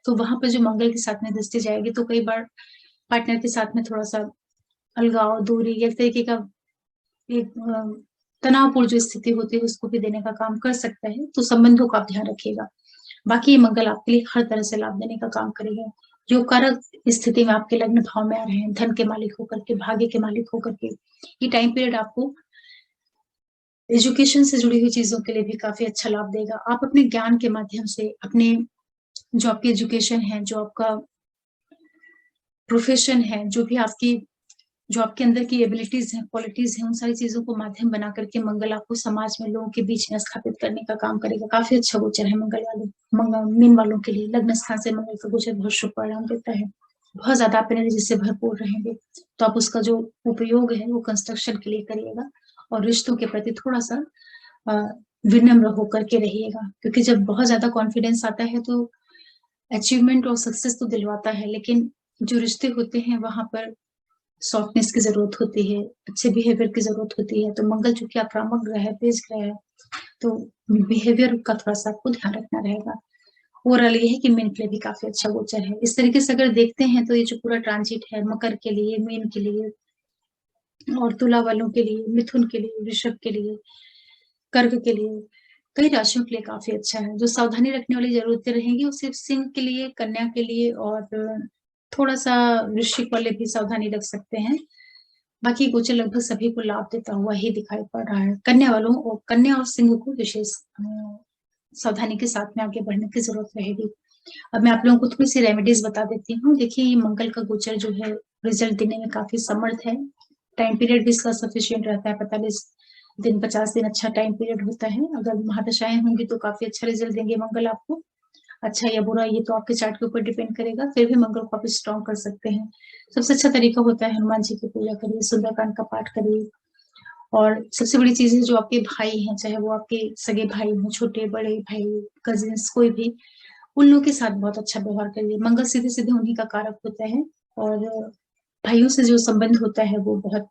तो वहां पर जो मंगल के साथ में दृष्टि जाएगी, तो कई बार पार्टनर के साथ में थोड़ा सा अलगाव, दूरी या तरीके का एक तनावपूर्ण जो स्थिति होती है उसको भी देने का काम कर सकता है। तो संबंधों का आप ध्यान रखिएगा। बाकी ये मंगल आपके लिए हर तरह से लाभ देने का काम करेगा। जो कारक स्थिति में आपके लग्न भाव में आ रहे हैं, धन के मालिक होकर के, भाग्य के मालिक होकर के, ये टाइम पीरियड आपको एजुकेशन से जुड़ी हुई चीजों के लिए भी काफी अच्छा लाभ देगा। आप अपने ज्ञान के माध्यम से, अपने जो आपकी एजुकेशन है, जो आपका प्रोफेशन है, जो आपके अंदर की एबिलिटीज हैं, क्वालिटीज हैं, उन सारी चीजों को माध्यम बना करके मंगल आपको समाज में लोगों के बीच में स्थापित करने का काम करेगा। काफी अच्छा गोचर है मीन वालों के लिए। लग्न स्थान से मंगल का गोचर बहुत शुभ परिणाम देता है। बहुत ज्यादा आप एनर्जी से भरपूर रहेंगे, तो आप उसका जो उपयोग है वो कंस्ट्रक्शन के लिए करिएगा, और रिश्तों के प्रति थोड़ा सा विनम्र होकर के रहिएगा, क्योंकि जब बहुत ज्यादा कॉन्फिडेंस आता है तो अचीवमेंट और सक्सेस तो दिलवाता है, लेकिन जो रिश्ते होते हैं वहां पर सॉफ्टनेस की जरूरत होती है, अच्छे बिहेवियर की जरूरत होती है। तो मंगल चूंकि आक्रामक ग्रह है, तेज ग्रह है, तो बिहेवियर का थोड़ा सा आपको ध्यान रखना रहेगा। ओवरऑल ये है कि मीन के लिए भी काफी अच्छा गोचर है। इस तरीके से अगर देखते हैं तो ये जो पूरा ट्रांजिट है मकर के लिए, मीन के लिए, और तुला वालों के लिए, मिथुन के लिए, वृषभ के लिए, कर्क के लिए, कई राशियों के लिए काफी अच्छा है। जो सावधानी रखने वाली जरूरतें रहेंगी वो सिर्फ सिंह के लिए, कन्या के लिए, और थोड़ा सा वृश्चिक वाले भी सावधानी रख सकते हैं। बाकी गोचर लगभग सभी को लाभ देता हुआ ही दिखाई पड़ रहा है। कन्या और सिंह को विशेष सावधानी के साथ में आगे बढ़ने की जरूरत रहेगी। अब मैं आप लोगों को थोड़ी सी रेमेडीज बता देती हूँ। देखिए, ये मंगल का गोचर जो है रिजल्ट देने में काफी समर्थ है। टाइम पीरियड भी इसका सफिशियंट रहता है, 45 दिन 50 दिन अच्छा टाइम पीरियड होता है। अगर महादशाएँ होंगी तो काफ़ी अच्छा रिज़ल्ट देंगे मंगल आपको। अच्छा या बुरा ये तो आपके चार्ट के ऊपर डिपेंड करेगा, फिर भी मंगल को आप स्ट्रॉन्ग कर सकते हैं। सबसे अच्छा तरीका होता है हनुमान जी की पूजा करिए, सुंदरकांड का पाठ करिए और सबसे बड़ी चीज़ है जो आपके भाई हैं, चाहे वो आपके सगे भाई हों, छोटे, बड़े भाई, कज़िन्स कोई भी, उन लोगों के साथ बहुत अच्छा व्यवहार करिए। मंगल सीधे-सीधे उन्हीं का कारक होता है और भाइयों से जो संबंध होता है वो बहुत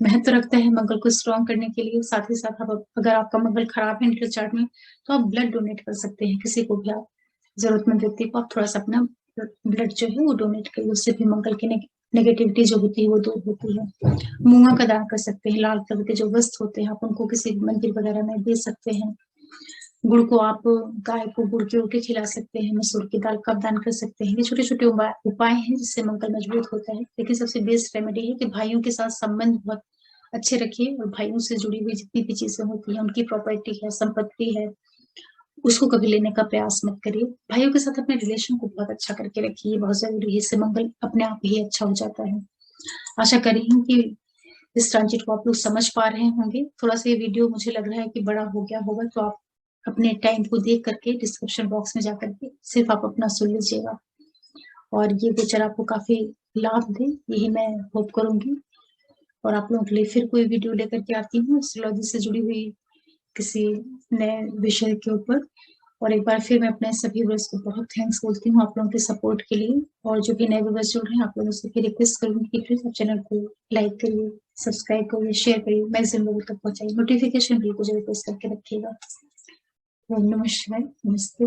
महत्व रखता है मंगल को स्ट्रॉन्ग करने के लिए। साथ ही साथ आप अगर आपका मंगल खराब है नेटल चार्ट में, तो आप ब्लड डोनेट कर सकते हैं। किसी को भी आप ज़रूरतमंद व्यक्ति को आप थोड़ा-सा अपना ब्लड जो है वो डोनेट करिए, उससे भी मंगल की नेगेटिविटी जो होती है वो दूर होती है। मूंगा का दान कर सकते हैं, लाल कलर के जो वस्त्र होते हैं आप उनको किसी मंदिर वगैरह में दे सकते हैं। गुड़ को आप गाय को गुड़ के खिला सकते हैं, मसूर की दाल का आप दान कर सकते हैं। ये छोटे-छोटे उपाय हैं जिससे मंगल मजबूत होता है। लेकिन सबसे बेस्ट रेमेडी है कि भाइयों के साथ संबंध बहुत अच्छे रखिए और भाइयों से जुड़ी हुई जितनी भी चीज़ें होती हैं, उनकी प्रॉपर्टी है, संपत्ति है, उसको कभी लेने का प्रयास मत करिए। भाइयों के साथ अपने रिलेशन को बहुत अच्छा करके रखिए, ये बहुत ज़रूरी है, इससे मंगल अपने आप ही अच्छा हो जाता है। आशा कर रही हूँ कि इस ट्रांजिट को आप लोग समझ पा रहे होंगे। थोड़ा-सा ये वीडियो मुझे लग रहा है कि बड़ा हो गया होगा, तो आप अपने टाइम को देख करके डिस्क्रिप्शन बॉक्स में जाकर के सिर्फ़ आप अपना सुन लीजिएगा और ये गोचर आपको काफ़ी लाभ दे, यही मैं होप करूँगी और आप लोगों के लिए फिर कोई वीडियो लेकर के आती हूँ एस्ट्रोलॉजी से जुड़ी हुई किसी नए विषय के ऊपर और एक बार फिर मैं अपने सभी व्यूअर्स को बहुत थैंक्स बोलती हूँ आप लोगों के सपोर्ट के लिए और जो भी नए व्यूअर्स जुड़ रहे हैं, आप लोगों से फिर रिक्वेस्ट करूँगी कि प्लीज़ आप चैनल को लाइक करिए, सब्सक्राइब करिए, शेयर करिए, मैक्सिमम लोगों तक पहुँचाइए, नोटिफ़िकेशन बिल को ज़रूर प्रेस करके रखिएगा। ओम नमः शिवाय, नमस्ते।